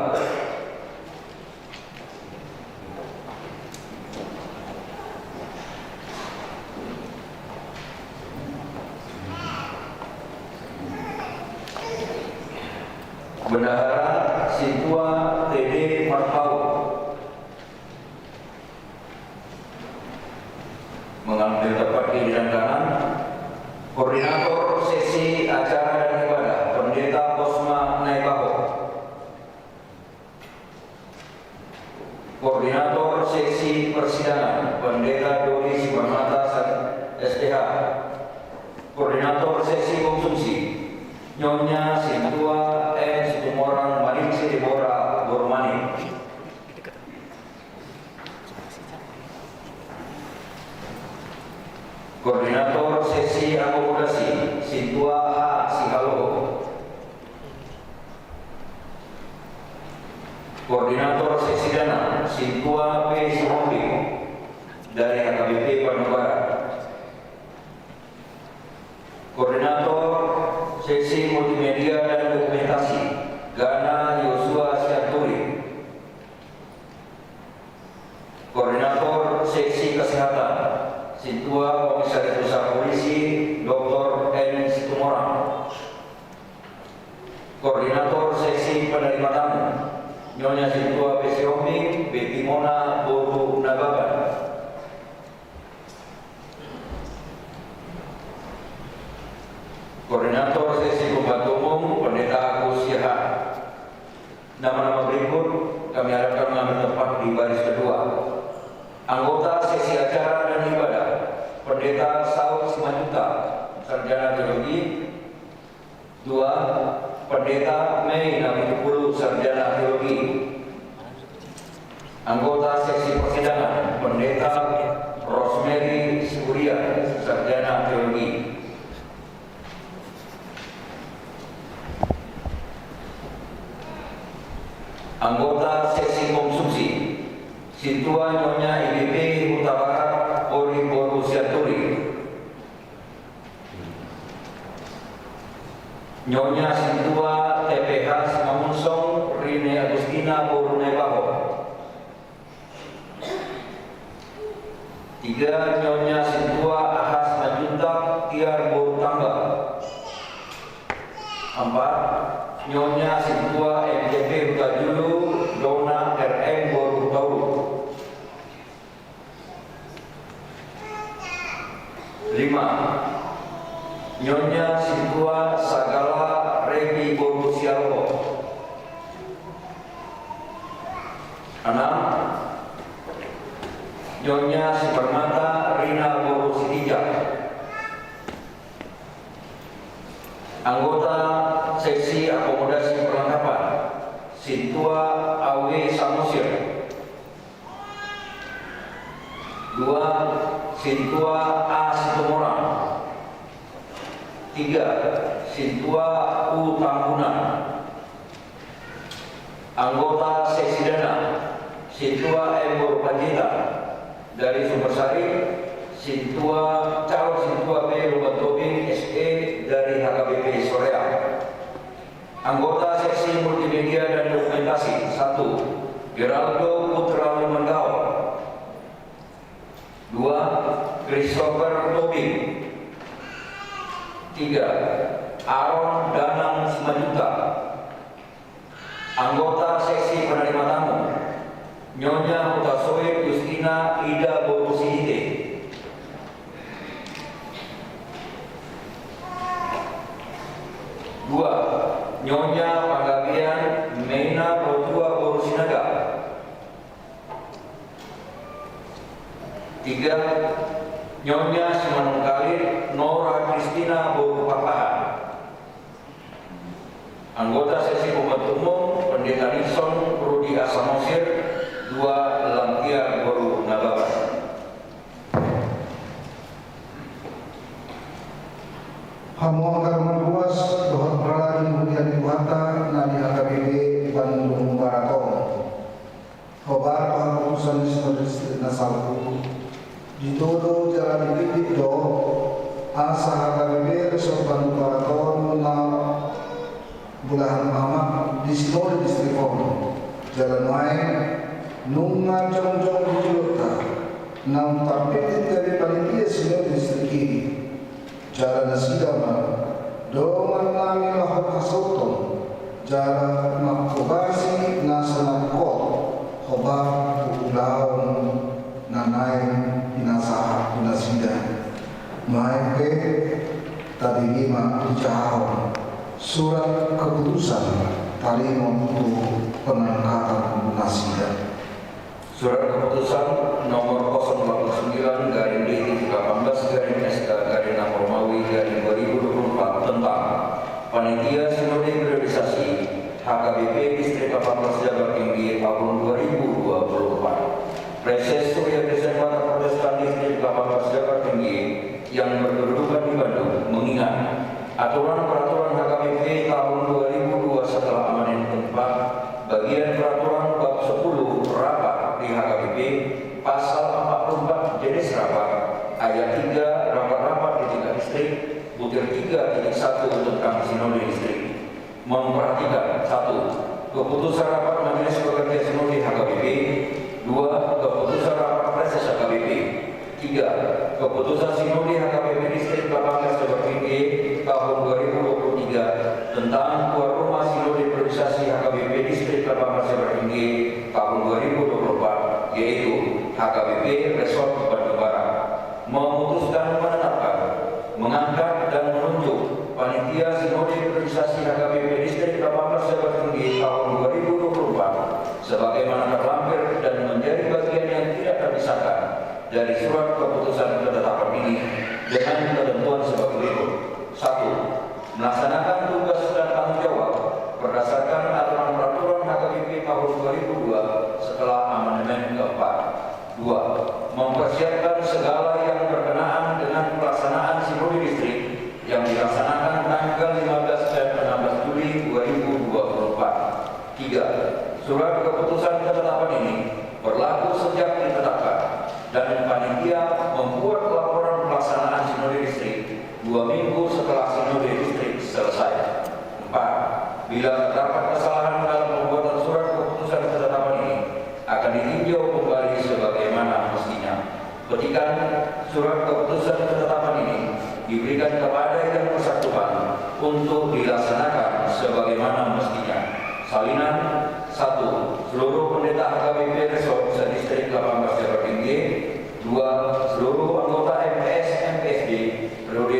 Bendahara Sintua TD Marpau. Mengambil tempat kiri dan kanan Koordinator Sesi Acara dan Ibadah Pendeta Kosma Naibaho. Koordinator Sesi Persidangan Pendeta Dodi Sibarmata SDH. Koordinator Sesi Konsumsi Nyonya Sintua M. Situmorang Maringsi Debora Bormani. Koordinator Sesi Akomodasi Sintua H. Sihaloho. Koordinator Sesi Dana Sintua P. Sihombi dari HKBP Bandung Barat. Koordinator Sesi Multimedia dan Dokumentasi Gana Yosua Sianturi. Koordinator Sesi Kesehatan Sintua Komisaris Besar Polisi Dr. N. Situmorang. Koordinator Sesi Penerima Tamu Nyonya Sintua PC Romi Betty Mona Boru Nababan. Koordinator Sesi Pembantu Umum Pendeta Agus Yahan. Nama-nama berikut kami harapkan mengambil tempat di baris kedua. Anggota Sesi Acara dan Ibadah Pendeta Saud Simajuta, Sarjana Teologi. 2. Pendeta Mei Namitupulu, Sarjana Teologi. Anggota Seksi Persidangan Pendeta Rosemary Suria, Sarjana Teologi. Anggota Seksi Konsumsi Sintua Nyonya IBP Huta Barat Ori Boru Siaturi. Nyonya Sintua TPH Simamunsong Rine Agustina Borune Baho. 3. Nyonya Sintua Ahas Majuntak Tiar Borutangga. 4. Nyonya Sintua MJP Hutajulu Dona RM Borutauru. 5. Nyonya Sintua Sagala Regi Borusialho. 6. Nyonya Sipermata Rina Borusitija. Anggota Seksi Akomodasi Perlengkapan Sintua Awe Samosir. 2. Sintua A Situmorang. 3. Sintua U Tambunan. Anggota Seksi Dana Sintua M Borpajita. Dari Sumbersari Sintua calon Sintua B Luban Tobing SE dari HKBP Soreang. Anggota Seksi Multimedia dan Dokumentasi 1. Geraldo Putra Lumendau. 2. Christopher Tobing. 3. Aaron Danang Simanjuta. Anggota Seksi Penerima Tamu Nyonya Hutasoe Justina Ida Borusihite. 2. Nyonya Panggabian Meina Rotua Borusinaga. 3. Nyonya Simanungkalir Nora Kristina Borupapahan. Anggota Seksi Pembantu Umum Pendeta Nixon Rudi Asamosir 2 Langkia Boru Nababan. Hamo agama luas dohot peralatan kemudian dibuata nadi HKBP Bandung Baraton. Hobar keputusan distrik Nasalku dituduh jalan dididik do asa HKBP Resort Bandung Baraton Bulahan Muhammad di Sinode Distrik Pon Jalan Main Nunga Jongjong Bujulota Nam Tarpitin dari Panitia Sinode Distrik ini Jalan Nasidama Doman Nami Lahot Hasotong Jalan Makobasi Nasanakot Hobar Pukulaon Nanai Inasaha Inasida Maike Tadi Lima Ujahon Surat keputusan Tarimon untuk pengangkatan Nasida. Surat keputusan nomor 089 garing D18 garing SK garing Romawi garing 2024 tentang Panitia Sinode Priorisasi HKBP Distrik 18 Jabar Tinggi tahun 2024. Reses Surya Desember Protestan Distrik 18 Jabar Tinggi yang berkedudukan di Bandung mengingat aturan peraturan HKBP tahun 2002 setelah amandemen keempat bagian peraturan bab 10 rapat di HKBP pasal 44 jenis rapat ayat 3 rapat-rapat di tingkat distrik butir 3.1 tentang Sinode Distrik memperhatikan 1. Keputusan rapat Majelis Pekerja Sinode HKBP. 2. Keputusan rapat Preses HKBP. 3. Keputusan Sinode HKBP Distrik 18 Jabar Tinggi tahun 2023 tentang tuan rumah Sinode Priorisasi HKBP Distrik 18 Jabar Tinggi tahun 2024 yaitu HKBP Resort Bandung Barat memutuskan menetapkan, mengangkat dan menunjuk Panitia Sinode Priorisasi HKBP Distrik 18 Jabar Tinggi tahun 2024 sebagaimana terlampir dan menjadi bagian yang tidak terpisahkan dari surat keputusan ketetapan ini dengan ketentuan sebagai berikut. 1. Melaksanakan tugas dan tanggung jawab berdasarkan aturan peraturan HKBP tahun 2002 setelah amandemen keempat. 2. Mempersiapkan segala yang berkenaan dengan pelaksanaan Sinode Distrik yang dilaksanakan tanggal 15 dan 16 Juli 2024. 3. Surat keputusan ketetapan ini berlaku sejak ditetapkan dan panitia membuat laporan pelaksanaan Sinode Distrik 2 minggu setelah Sinode Distrik selesai. Bila terdapat kesalahan dalam pembuatan surat keputusan ketetapan ini, akan ditinjau kembali sebagaimana mestinya. Petikan surat keputusan ketetapan ini diberikan kepada yang bersangkutan untuk dilaksanakan sebagaimana mestinya. Salinan 1. Seluruh pendeta HKBP Resort Sedistrik 18 Jabar Tinggi. 2. Seluruh anggota MPS-MPSD periode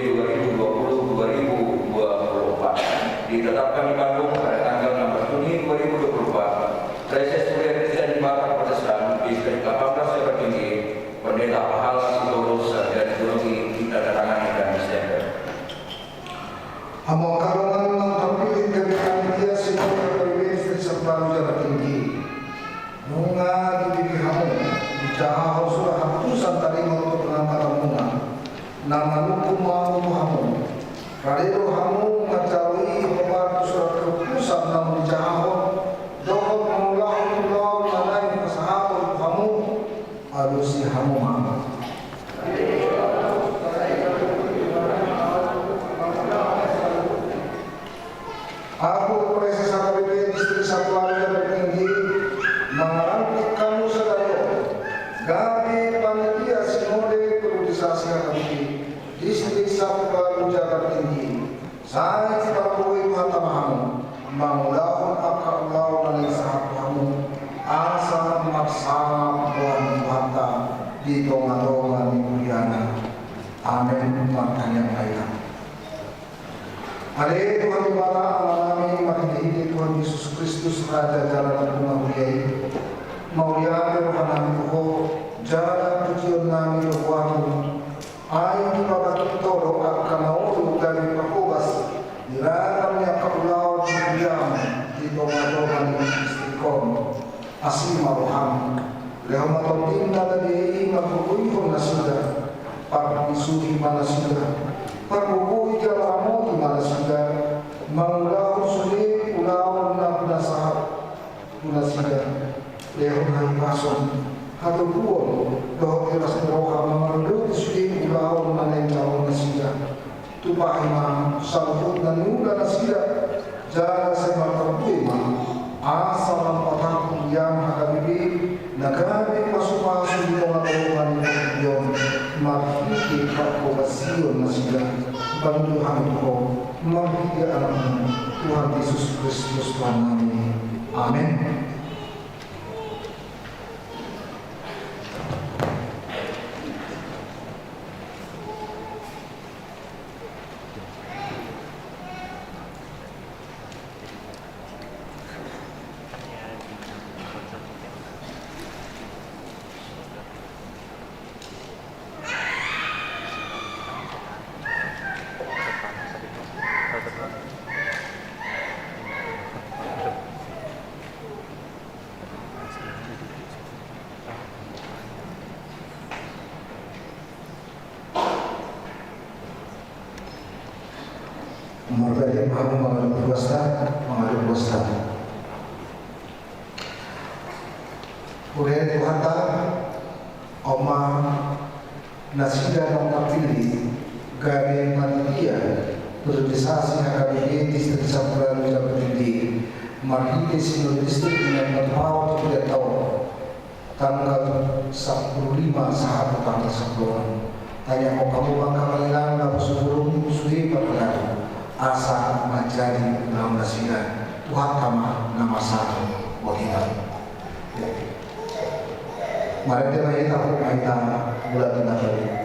2020-2024 ditetapkan di Bandung pada tanggal 16 Juni 2024. Reses Kuliah Kristen Batak Protestan Distrik 18 Jabar Tinggi, Pendeta Pahala Sitorus Sarjana Teologi ditandatangani dan disender. Among kalungan ng terpilih kami panitia Sinodal Pariwis sa Plano Jabar Tinggi. Nung dibigihamo, dicahaw surah hatusan tarimang untuk pengantaramuna na manumpong maumuhamo. Radero hamo ngacawi hobar surat keputusan na dicahaw dokot mengulang-ulang manay kasahapon hamo alusi hamo mama. Aku proses HKBP Distrik 1 Jabar Tinggi mengarangkan kamu saudara gabi panitia sinode periodisasi HKBP Distrik 1 Jabar Tinggi. Saya sebagai Tuhan tamahamu mengulahkan akal-ulah dan sahabatmu asa maksama Tuhan Tuhan di tonga-tonga di Budiana. Amin. Makanya baiklah. Hari Tuhan Bapa alami makinahidi Tuhan Yesus Kristus Raja Jalan Bunga Budiai Maulia Rohana Tuho Jalan Tujuan Nami Rohanu Ain Babat Toro Akanaulu dari Pakubas Diragam yang Kaulau Diam di Tonga-Tonga di Istiqom Asima Roham Lehomaton Tinda Dari Makubuyun Nasida Pagisuhi Manasida Pagbubuhi Jalamo di mana sudah mengulau sulit ulau na sahab puna sida lehon hai pason atau buon doh eras roha mengalu sulit ulau na lentau na sida tupa imam salput na nula na sida jala semata buima asa lampatang yang hakabibi nagabi pasu-pasu di tengah-tengah yon marhiki pakobasiyon na sila bantuhan ko magbigay alam Tuhan Yesus Kristus Tuhan namin. Amen. Marbaya mahu mengalir puasa, Kemudian Tuhan Oma Nasida yang terpilih gawe panitia periodisasi HKBP Distrik 1 Jabar Tinggi Marhide Sinode Distrik dengan berpau 3 tahun tanggal 15 saat tanggal 10 tanya mau kamu bangka malilang dapat sebelum suhi perkenalan asa menjadi nama Nasida Tuhan kama nama satu wahidah. Mari kita bulan tengah hari.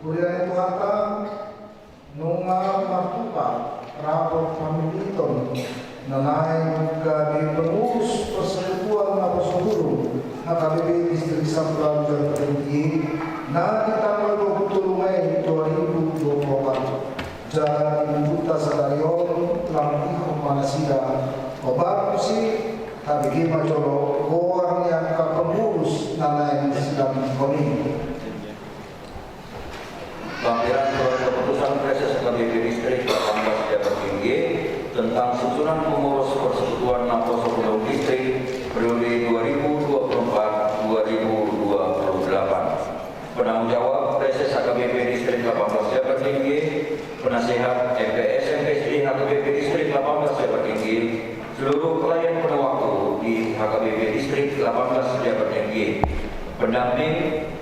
Kemudian Tuhan Nanay gabi pengurus Persekutuan Apostol Guru HKBP Distrik Sampang dan Perhenti na di tanggal 27 Mei 2024 Jalan Buta Sadarion Langkih Manasida Obat si KBG Majolo Goang yang pengurus Nanay sedang koni. Lampiran surat keputusan Presiden KBP Distrik 18 Jabar Tinggi tentang susunan pengurus Persekutuan Apostol Guru Distrik periode 2024-2028. Penanggung jawab Presiden HKBP Distrik 18 Jabar Tinggi, Penasehat MPS MPSD HKBP Distrik 18 Jabar Tinggi, seluruh klien penuh waktu di HKBP Distrik 18 Jabar Tinggi, pendamping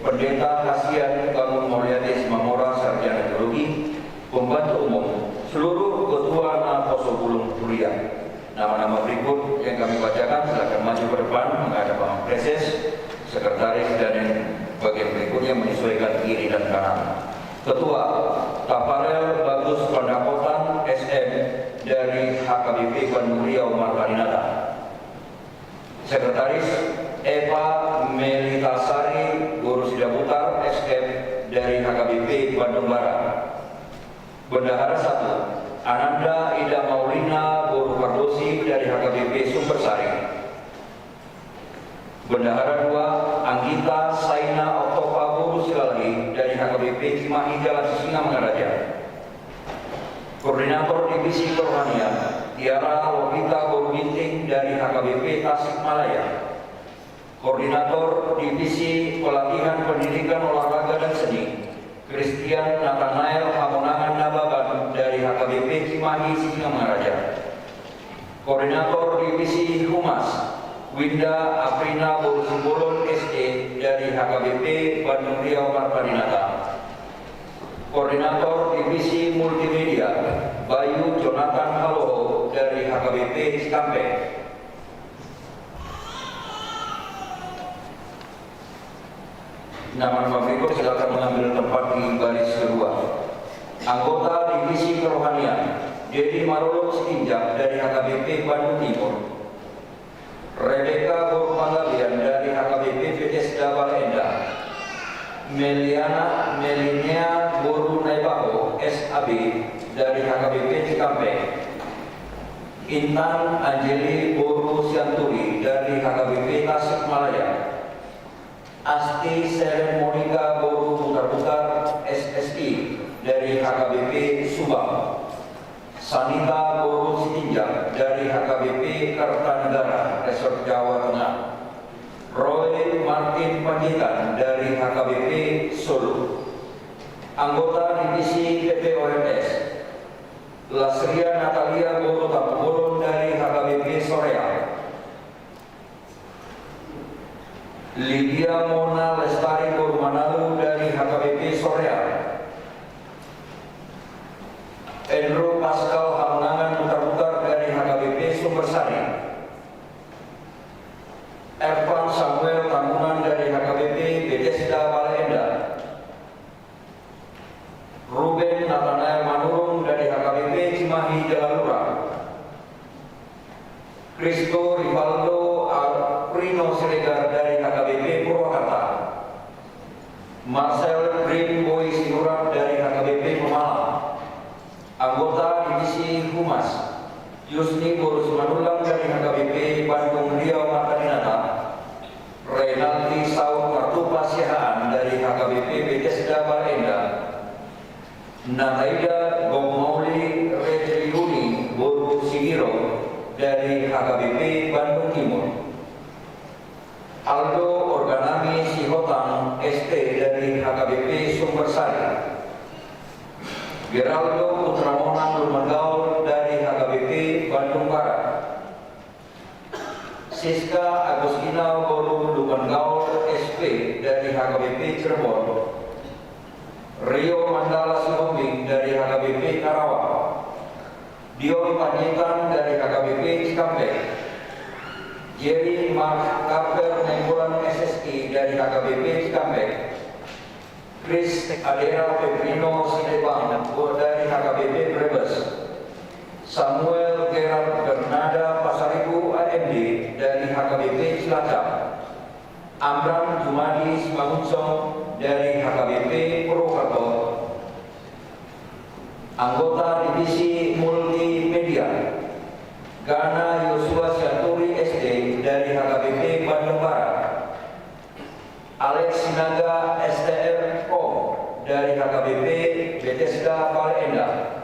Pendeta Kasihan Bangun Mulyadi Mamora Sarjana Teologi, pembantu umum, seluruh ketua Apostol Guru Kuliah. Nama-nama berikut yang kami bacakan silakan maju ke depan menghadap Bapak Preses, Sekretaris dan yang bagian berikutnya menyesuaikan kiri dan kanan. Ketua Tafarel Bagus Pandapotan SM dari HKBP Bandung Riau Margarinata. Sekretaris Eva Melitasari Guru Sidaputar SM dari HKBP Bandung Barat. Bendahara 1 Ananda Ida Maulina Guru Kardosi dari HKBP Sumbersari. Bendahara 2 Anggita Saina Oktopa Guru Silali dari HKBP Cimahi Jalan Singamangaraja. Koordinator Divisi Kerohanian Tiara Lovita Guru Ginting dari HKBP Tasikmalaya. Koordinator Divisi Pelatihan Pendidikan Olahraga dan Seni Christian Nathanael Hamonangan Nababan dari HKBP Cimahi Singamangaraja. Koordinator Divisi Humas Winda Aprina Borusimbolon SE dari HKBP Bandung Riau Margarinata. Koordinator Divisi Multimedia Bayu Jonathan Haloho dari HKBP Cikampek. Nama-nama berikut silakan mengambil tempat di baris kedua. Anggota Divisi Kerohanian Dedi Marolo Sitinjak dari HKBP Bandung Timur. Rebecca Guru Panggabian dari HKBP Bethesda Balenda. Melinea Guru Naibaho SAB dari HKBP Cikampek. Intan Anjeli Guru Sianturi dari HKBP Tasikmalaya. Asti Seren Monika Guru Putar-Putar SSI dari HKBP Subang. Sanita Guru Sitinjak dari HKBP Kertanegara Resort Jawa Tengah. Roy Martin Panjitan dari HKBP Solo. Anggota Divisi PPOMS Lasria Natalia Guru Tampubolon dari HKBP Soreang. Lydia Mona Lestari Guru Manalu dari HKBP Soreang. Andrew Pascal Hamonangan Putar-Putar dari HKBP Sumbersari. Ervan Samuel Tambunan dari HKBP Bethesda Balenda. Ruben Nathanael Manurung dari HKBP Cimahi Jalalura. Kristo Rivaldo Aprino Siregar dari HKBP Purwakarta. Marcel Green Boy Sinurat dari HKBP Pemalang. Anggota Divisi Humas Yusni Guru Simanulang dari HKBP Bandung Riau Margarinata. Renaldi Saud Martupa Sihaan dari HKBP Bethesda Balenda. Nataida Gomauli Redriuni Guru Sigiro dari HKBP Bandung Timur. Aldo Organami Sihotang ST dari HKBP Sumbersari. Geraldo Putramona Lumagaul dari HKBP Bandung Barat. Siska Agustina Guru Lumagaul SP dari HKBP Cirebon. Rio Mandala Sihombing dari HKBP Karawang. Dion Panjitan dari HKBP Cikampek. Jerry Mark Carter Nenggolan SSI dari HKBP Cikampek. Chris Adera Petrino Sidebang dari HKBP Brebes. Samuel Gerard Bernada Pasaribu AMD dari HKBP Cilacap, Amran Jumadi Simangunsong dari HKBP Purwokerto, anggota divisi multimedia Gana Yosua Sianturi SD dari HKBP Bandung Barat, Alex Sinaga STR Kom dari HKBP Bethesda Bale Endah,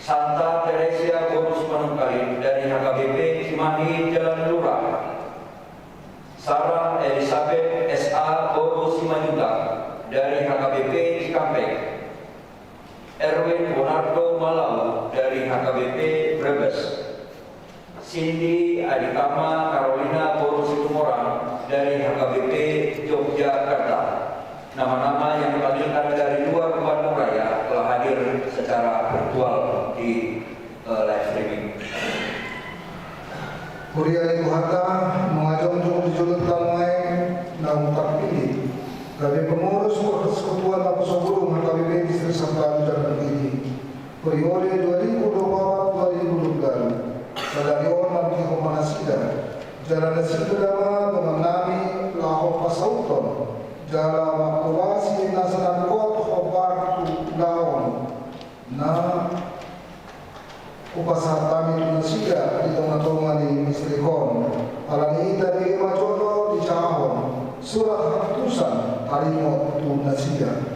Santa Teresia Bonus Manungkalit dari HKBP Cimahi Jalan Lurah, Sarah Elizabeth SA Bodo Simanjuntak dari HKBP Cikampek, Erwin Bonardo Malau dari HKBP Brebes, Cindy Aditama Carolina Bodo Situmorang dari HKBP Yogyakarta. Nama-nama yang dipanggilkan dari luar Bandung Raya telah hadir secara virtual di live streaming. Kuria Ibu Hatta mengajak untuk dijulur tamai namun terpilih dari pengurus persekutuan Apostol Gunung HKBP Distrik Sambal Jakarta ini periode 2024-2022 Sadarion Nanti Homanasida Jalan Sidama mengenami Lahor Pasauton Jalan Makulasi Nasaran Kot Hobar Laon na upasatami tunasida di tengah-tengah di Mistrikon alani dari Majono di Cahon surat keputusan Harimau tunasida.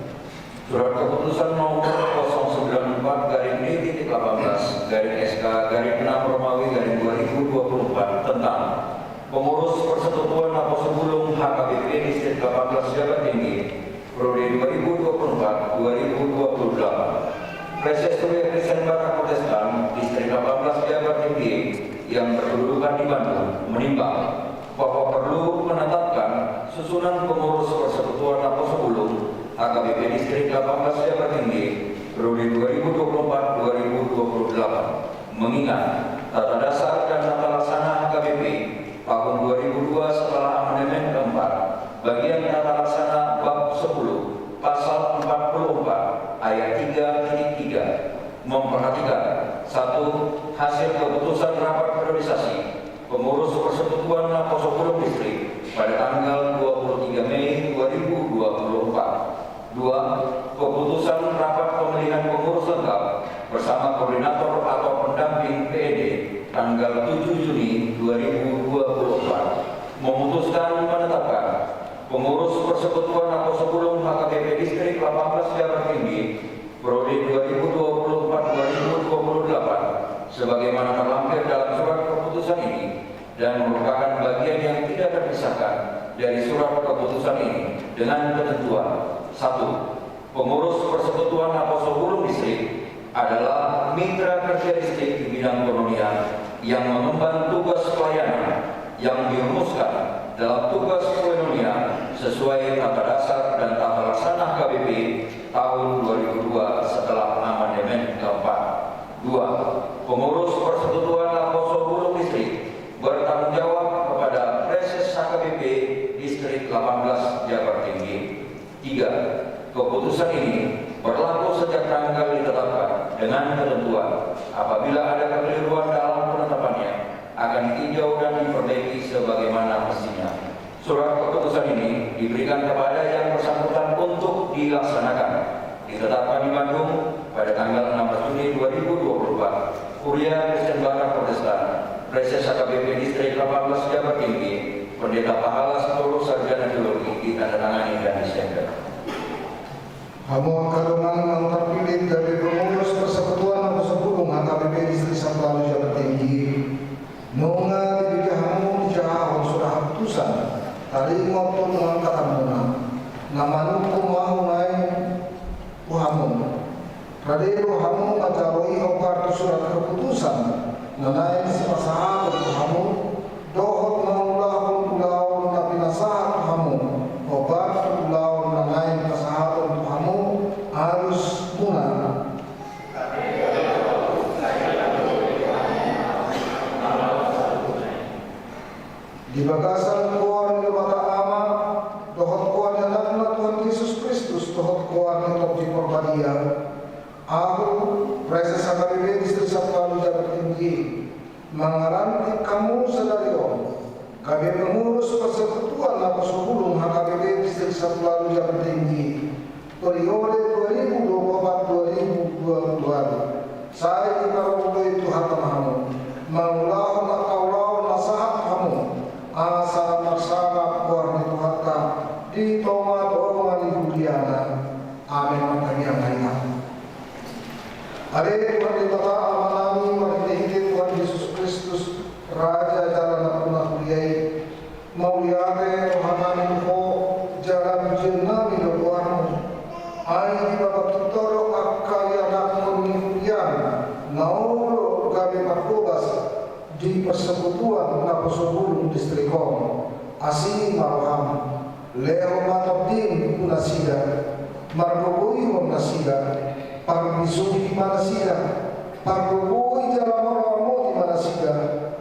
Surat keputusan nomor 094/D-18/SK/6 Romawi/2024 tentang pengurus Persekutuan Apostol Gunung HKBP Distrik 18 Jabat Tinggi periode 2024-2028. Preses Kuliah Kristen Batak Protestan Distrik 18 Jabat Tinggi yang berkedudukan di Bandung menimbang bahwa perlu menetapkan susunan pengurus Persekutuan Apostol Gunung HKBP Distrik 18 Jabat Tinggi periode 2024-2028 mengingat tata dasar dan tata laksana HKBP tahun 2002 setelah amandemen keempat bagian tata laksana bab 10 pasal 44 ayat 3.3 memperhatikan 1. Hasil keputusan rapat periodisasi pengurus Persekutuan Apostol Gunung Distrik pada tanggal 23 Mei 2024. 2. Keputusan rapat pemilihan pengurus lengkap bersama koordinator atau pendamping PED tanggal 7 Juni 2024 memutuskan menetapkan pengurus Persekutuan Apostol Gunung HKBP Distrik 18 Jabat Tinggi periode 2024-2028 sebagaimana terlampir dalam surat keputusan ini dan merupakan bagian yang tidak terpisahkan dari surat keputusan ini dengan ketentuan 1. Pengurus Persekutuan Apostol Gunung Distrik adalah mitra kerja distrik di bidang kolonial yang mengemban tugas pelayanan yang dirumuskan dalam tugas kolonial sesuai tata dasar dan tata laksana HKBP tahun 2002 setelah amandemen keempat. 2. Pengurus Persekutuan Apostol Gunung Distrik bertanggung jawab kepada Preses HKBP Distrik 18 Jabat Tinggi. 3. Keputusan ini berlaku sejak tanggal ditetapkan dengan ketentuan apabila ada kekeliruan dalam penetapannya akan ditinjau dan diperbaiki sebagaimana mestinya. Surat keputusan ini diberikan kepada yang bersangkutan untuk dilaksanakan. Ditetapkan di Bandung pada tanggal 16 Juni 2024. Kuliah Kristen Batak Protestan, Preses HKBP Distrik 18 Jabat Tinggi, Pendeta Pahala Seluruh Sarjana Teologi ditandatangani dan disegel. Hamu Kadungan yang terpilih dari pengurus Persekutuan Apostol Gunung HKBP Distrik 18 Jabat Tinggi nunga dibika hamu dijahon sudah keputusan tadi maupun mengangkatan muna nama nukum mahu naik uhamu radero hamu ngajaroi obar surat keputusan nanai sepasahan uhamu dohot maulahun ulaun tapi nasahat uhamu obar ulaun nanai pasahat uhamu harus muna di bagasan kuan di mata ama dohot kuan anakna Tuhan Yesus Kristus dohot kuan hidup di perbadian Aku, Proses HKBP Distrik 1 Palu Jabat Tinggi, mengaranti kamu sadario, kami pengurus persekutuan Lapas Hubulung HKBP Distrik 1 Palu Jabat Tinggi, periode 2024-2022. Saya dikaruniai Tuhan kamu, mengulahkan kaulau nasihat kamu, asa maksana warna Tuhan di tonga-tonga di Budiana. Amin. Kami yang lainnya. Hari Tuhan di bawah amanami marhiti Tuhan Yesus Kristus Raja jalan aku kuliai mauliate rohanani ko jalan jenami doamu ai di bawah kitoro akaya nakon kulian naulo gabe makubas di persekutuan Naposubulung Distrikom asini marham leo matobdin kunasida margoboi nasida parbisuhi manasida parbogoi jalamoro di manasida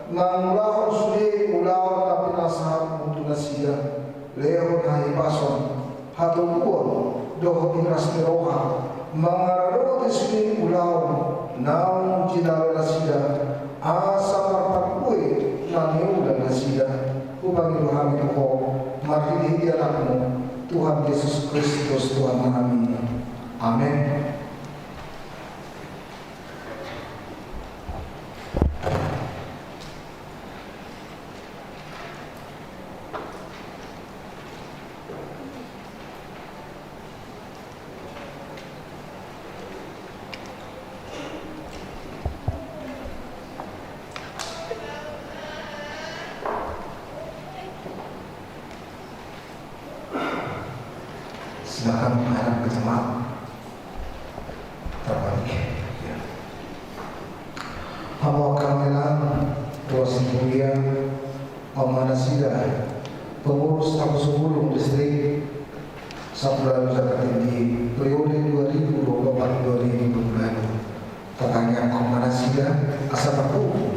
mangulahon sude ulahon na pinasahan untuk nasida lehon hai pason hatungkuon doho iras teroha mangarado disini ulahon naung jinalo nasida asa parpakue na niulan nasida upang iluhami ko marhili anakmu Tuhan Yesus Kristus Tuhan kami. Amin. Silakan menghadap ke jemaat terbalik. Ya. Hamba Kamelan, Tuas Mulia, Amanasida, pengurus Naposubulung Distrik 1 Jakarta Tinggi, periode 2024-2025. Katanya Amanasida, Asapaku,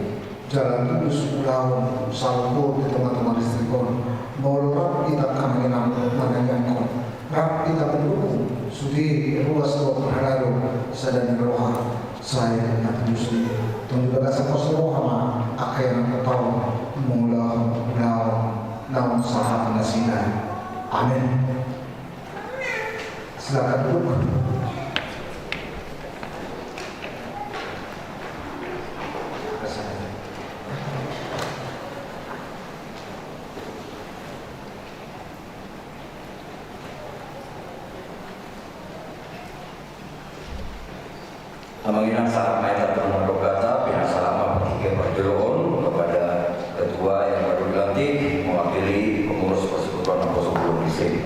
Jalan Kudus, Pulau, Salpo, di teman-teman distrikon, Molorap kita kami menanyangkan. Rap kita mendukung sudi ruas doa berhalalu sadani roha saya nak muslim dan juga kasih roha ma akhirnya tahu mula naum sahab nasina. Amin. Silakan duduk. Mengingat saat mayat bernomor kata pihak selama bertiga perjalanan kepada ketua yang baru dilantik mewakili pengurus persekutuan Naposubulung Distrik.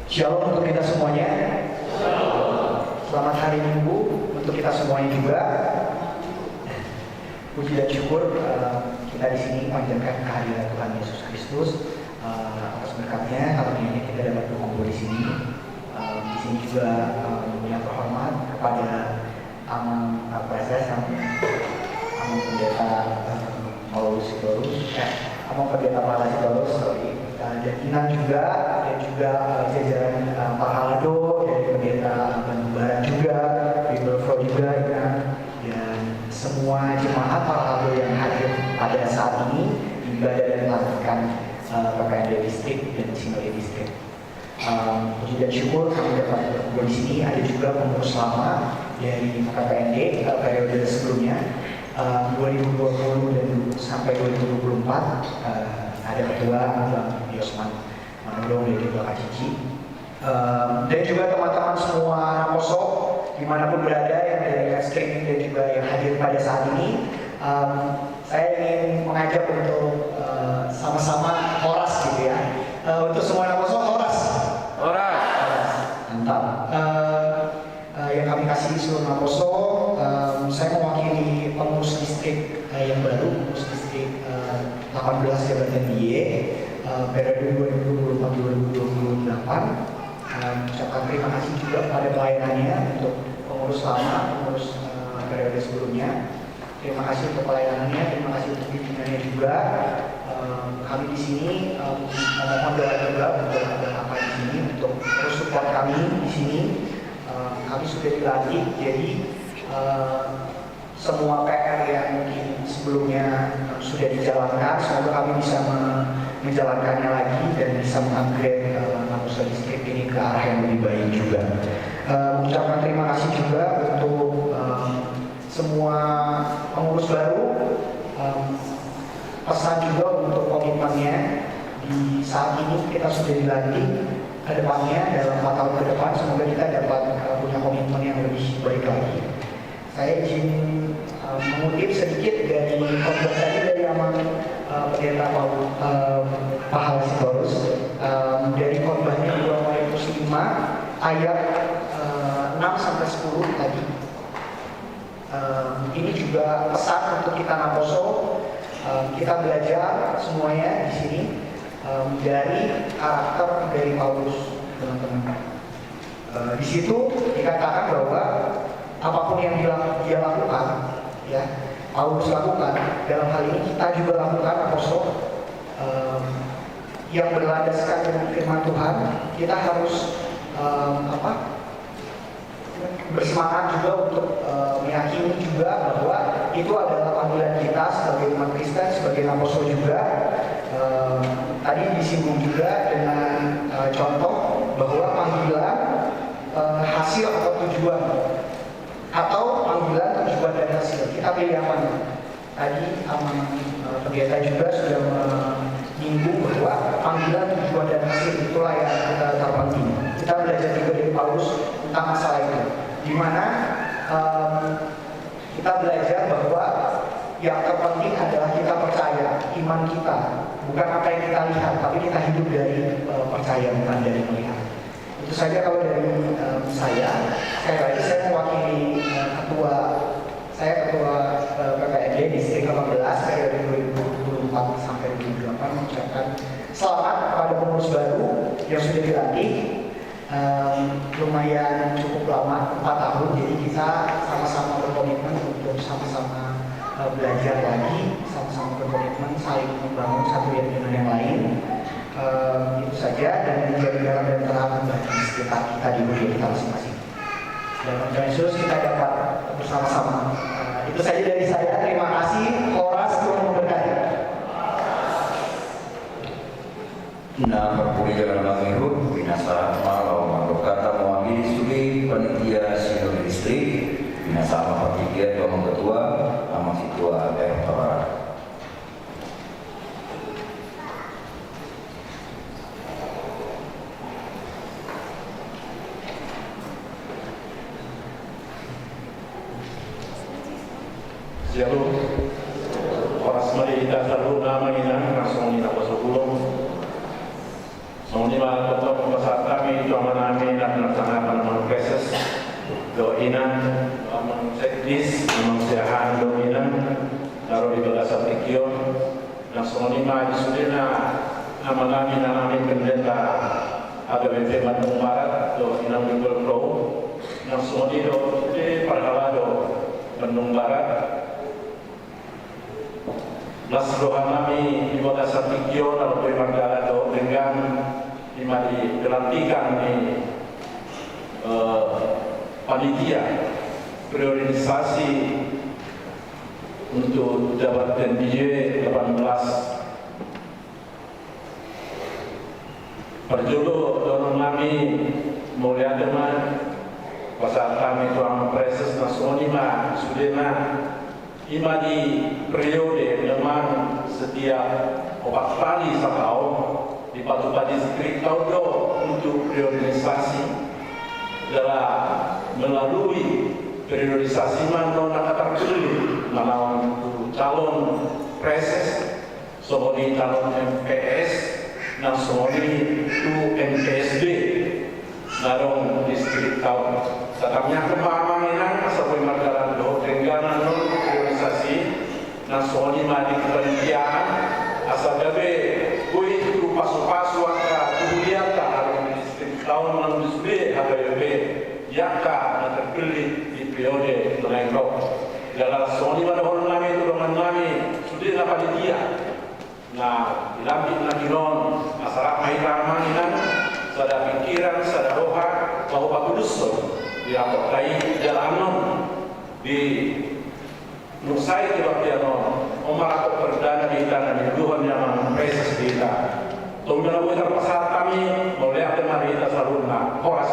Shalom untuk kita semuanya. Selamat hari Minggu untuk kita semuanya juga. Puji dan syukur kita di sini panjatkan kehadiran Tuhan Yesus Kristus atas berkatnya karunia kita dapat berkumpul di sini. Di sini juga yang terhormat kepada Amang Proses, Amang Pendeta Paulus Sidorus, Amang Pendeta Malah Sidorus, dan Inan juga, dan juga jajaran Pak Halado dari Pendeta Bandung Barat juga, Bibelfro juga, Inan, dan semua jemaat Parhabo yang hadir pada saat ini ibadah dan melanjutkan PPND Distrik dan Sinode Distrik. Puji dan syukur kami dapat berkumpul di sini. Ada juga pengurus lama dari PPND periode sebelumnya 2020 dan sampai 2024. Ada ketua Bang Yosman Manulung dari Bapak Cici, dan juga teman-teman semua Naposo dimanapun berada yang dari live streaming dan juga yang hadir pada saat ini. Saya ingin mengajak untuk sama-sama horas gitu ya. Untuk semua Naposo horas. Mantap. Yang kami kasih di seluruh Naposo, saya mewakili pengurus distrik yang baru, pengurus distrik 18 Jabatan DIY periode 2024-2028. Ucapkan terima kasih juga pada pelayanannya untuk pengurus lama, pengurus periode sebelumnya. Terima kasih untuk pelayanannya, terima kasih untuk bimbingannya juga. Kami di sini mohon doa juga untuk apa di sini untuk terus support kami di sini. Kami sudah dilatih, jadi semua PR yang mungkin sebelumnya sudah dijalankan, semoga kami bisa menjalankannya lagi dan bisa mengupgrade Mapolsek Distrik ini ke arah yang lebih baik juga. Ucapkan terima kasih juga untuk semua pengurus baru. Pesan juga untuk komitmennya di saat ini kita sudah dilantik ke depannya dalam 4 tahun ke depan, semoga kita dapat punya komitmen yang lebih baik lagi. Saya izin mengutip sedikit dari khotbah tadi dari Amang Pendeta Pahala Sitorus. Dari khotbahnya 2 Korintus 5 ayat 6-10 tadi. Ini juga pesan untuk kita Naposo. Kita belajar semuanya di sini dari karakter dari Paulus, teman-teman. Di situ dikatakan bahwa apapun yang dia lakukan, ya, Paulus lakukan, dalam hal ini kita juga lakukan, apostol, yang berlandaskan dengan firman Tuhan. Kita harus bersemangat juga untuk meyakini juga bahwa itu adalah panggilan kita sebagai umat Kristen, sebagai apostol juga. Tadi disinggung juga dengan contoh bahwa panggilan hasil atau tujuan, atau panggilan tujuan dan hasil, kita pilih yang mana? Tadi pendeta juga sudah menyinggung bahwa panggilan tujuan dan hasil itulah yang terpenting. Kita belajar juga dari Paulus tentang masalah itu, di mana kita belajar bahwa yang terpenting adalah kita percaya, iman kita, bukan apa yang kita lihat, tapi kita hidup dari percaya, bukan dari melihat. Itu saja kalau dari saya. Sekali lagi saya mewakili ketua PPND Distrik 18 periode 2024 sampai 2028 mengucapkan selamat kepada pengurus baru yang sudah dilantik. Lumayan cukup lama, 4 tahun, jadi kita sama-sama berkomitmen untuk sama-sama belajar lagi, sama-sama berkomitmen saling membangun satu dengan yang lain. Itu saja, dan menjadi dalam dan terang bagi sekitar kita di dunia kita masing-masing. Dan Tuhan Yesus kita dapat bersama-sama. Itu saja dari saya. Terima kasih. Horas, Tuhan memberkati. Nah, perpuli jangan mengiru, binasa malau kata mewakili studi panitia sinode distrik, binasa sama pertikian Bambang Ketua, sama Situa Jakarta Barat. Shalom. Oras mari kita selalu namanya langsung kita pasukulong. Semua ketua pembesar kami cuma kami dan melaksanakan proses doinan, sekdis, mengusahakan doinan, taruh di bagasan tikion. Dan semua lima di sudena nama kami dan kami pendeta AGBP Bandung Barat doinan Google Pro. Dan semua di Parhalado Bandung Barat. Las doa kami di kota Santikio atau di Mandala do dengan di pelantikan di panitia priorisasi untuk dapat NBJ 18 perjulu dorong kami mulia teman pasal kami tuang preses nasional sudena ima di periode memang setiap 4 kali setahun di Patupa Distrik Kaudo untuk priorisasi adalah melalui priorisasi mana terpilih melawan calon preses, sohoni calon MPS, dan sohoni itu MPSB narong distrik tahun. Setamanya kemamanginan sampai margaran do tengganan non priorisasi na sohoni madi kepanitiaan asal gabe kui itu pasu-pasu angka kuliah harus distrik tahun non distrik HBB yakka na terpilih di periode Lengrok. Dalam sohoni pada orang na ilambit na ginon masarap mahiraman inan sada pikiran sada roha bahwa pakuduso di rapot kai jalanon di nusai di bapiano omarakot perdana di tanah di Tuhan yang preses kita tunggu kita pasal kami boleh ada mari kita selalu nak horas.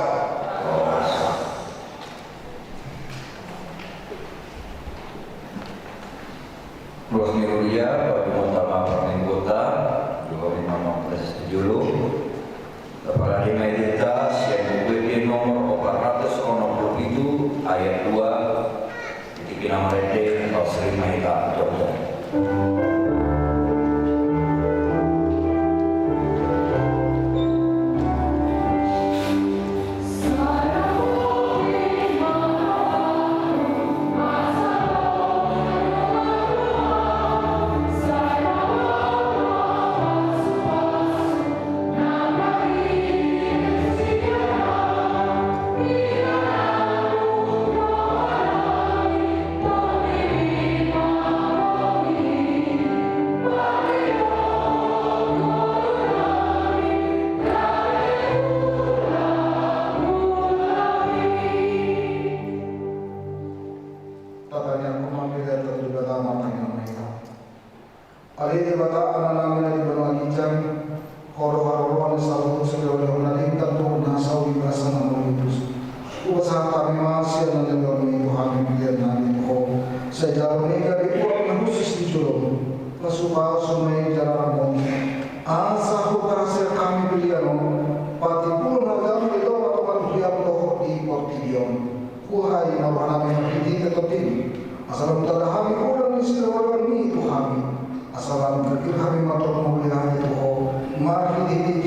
Rosmi Rulia, Bapak Utama Permenggota, juga Imam Proses Tujulu, Kepala Identitas yang BPD nomor 467 ayat 2 titik nama Rede Sri Mahita Jogja.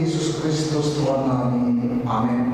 Yesus Kristus Tuhan kami. Amin.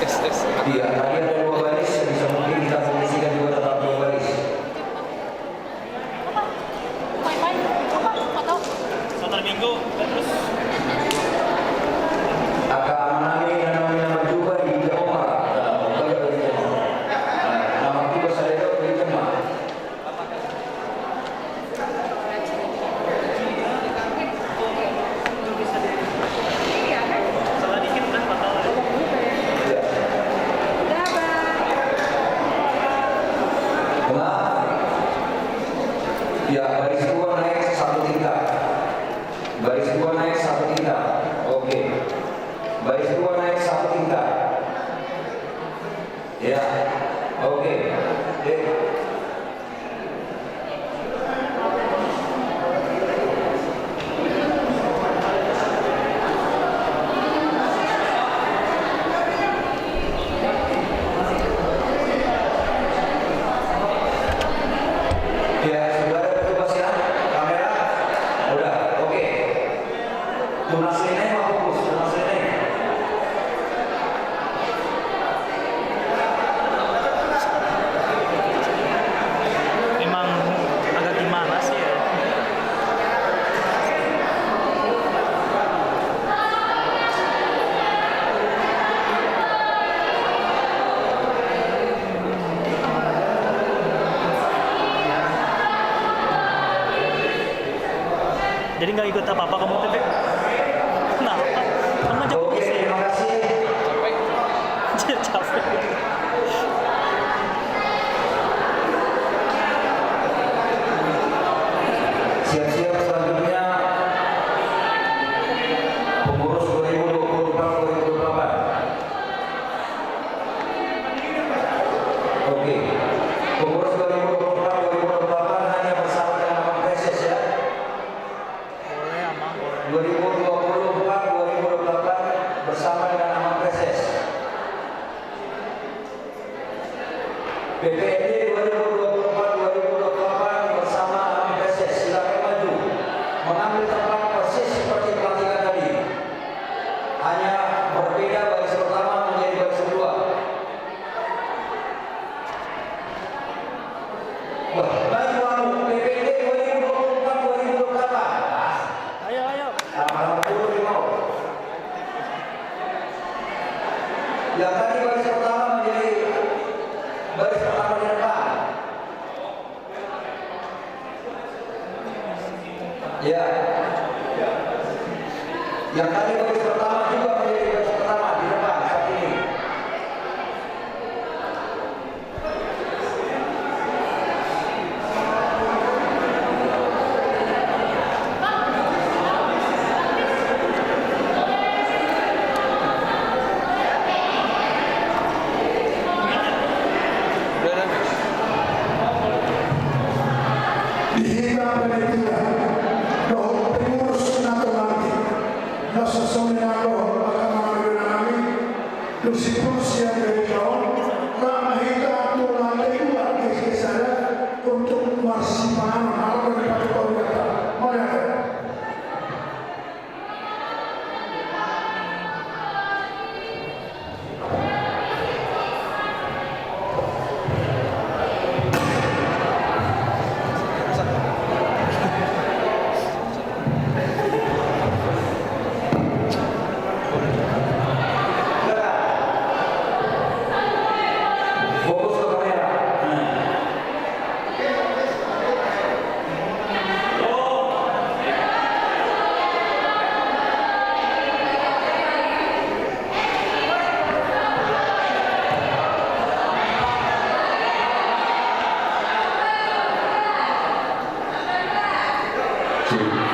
Iya, tadi ada 2 baris, bisa mungkin kita kondisikan juga tetap 2 baris. Satu minggu terus Agak amanami nama juga di Jawa. Nama juga saya itu di Jawa. salah dikit kan batal. Ya, baris 2 naik 1 tingkat. Baris 2 naik 1 tingkat. Oke. Baris 2 naik 1 tingkat. Ya. Oke. Ya, sudah ada petugas ya? Kamera? Udah, oke. Tunas ini mau fokus, tunas ini. Memang agak gimana sih ya? Jadi nggak ikut apa-apa kamu tapi kenapa? Kan ngajak Oke, sih. terima kasih. Capek. Siap-siap selanjutnya pengurus 2024-2028. Oke, pengurus 2024-2028 hanya bersama dengan Abang Preses ya. Boleh amang boleh. 2024-2028 bersama dengan Abang Preses. PPD 2024-2028 bersama Abang Preses. Silakan maju mengambil tempat persis seperti pelantikan tadi. Hanya berbeda baris pertama menjadi baris kedua. Wah, maju anu PPD 2024-2028. Ayo ayo. Malam dulu di mau. Yang tadi baris pertama menjadi baris pertama di depan. Ya. Yang tadi baris pertama juga menjadi baris pertama di depan saat ini. Dihina panitia, doh pengurus nato nanti, nasa seminar doh akan mengambil kami, dosipus yang dari jauh, ramahita tulang kedua ke saya untuk marsipan hal daripada pemerintah. Mari. Fokus ke kamera. Nah.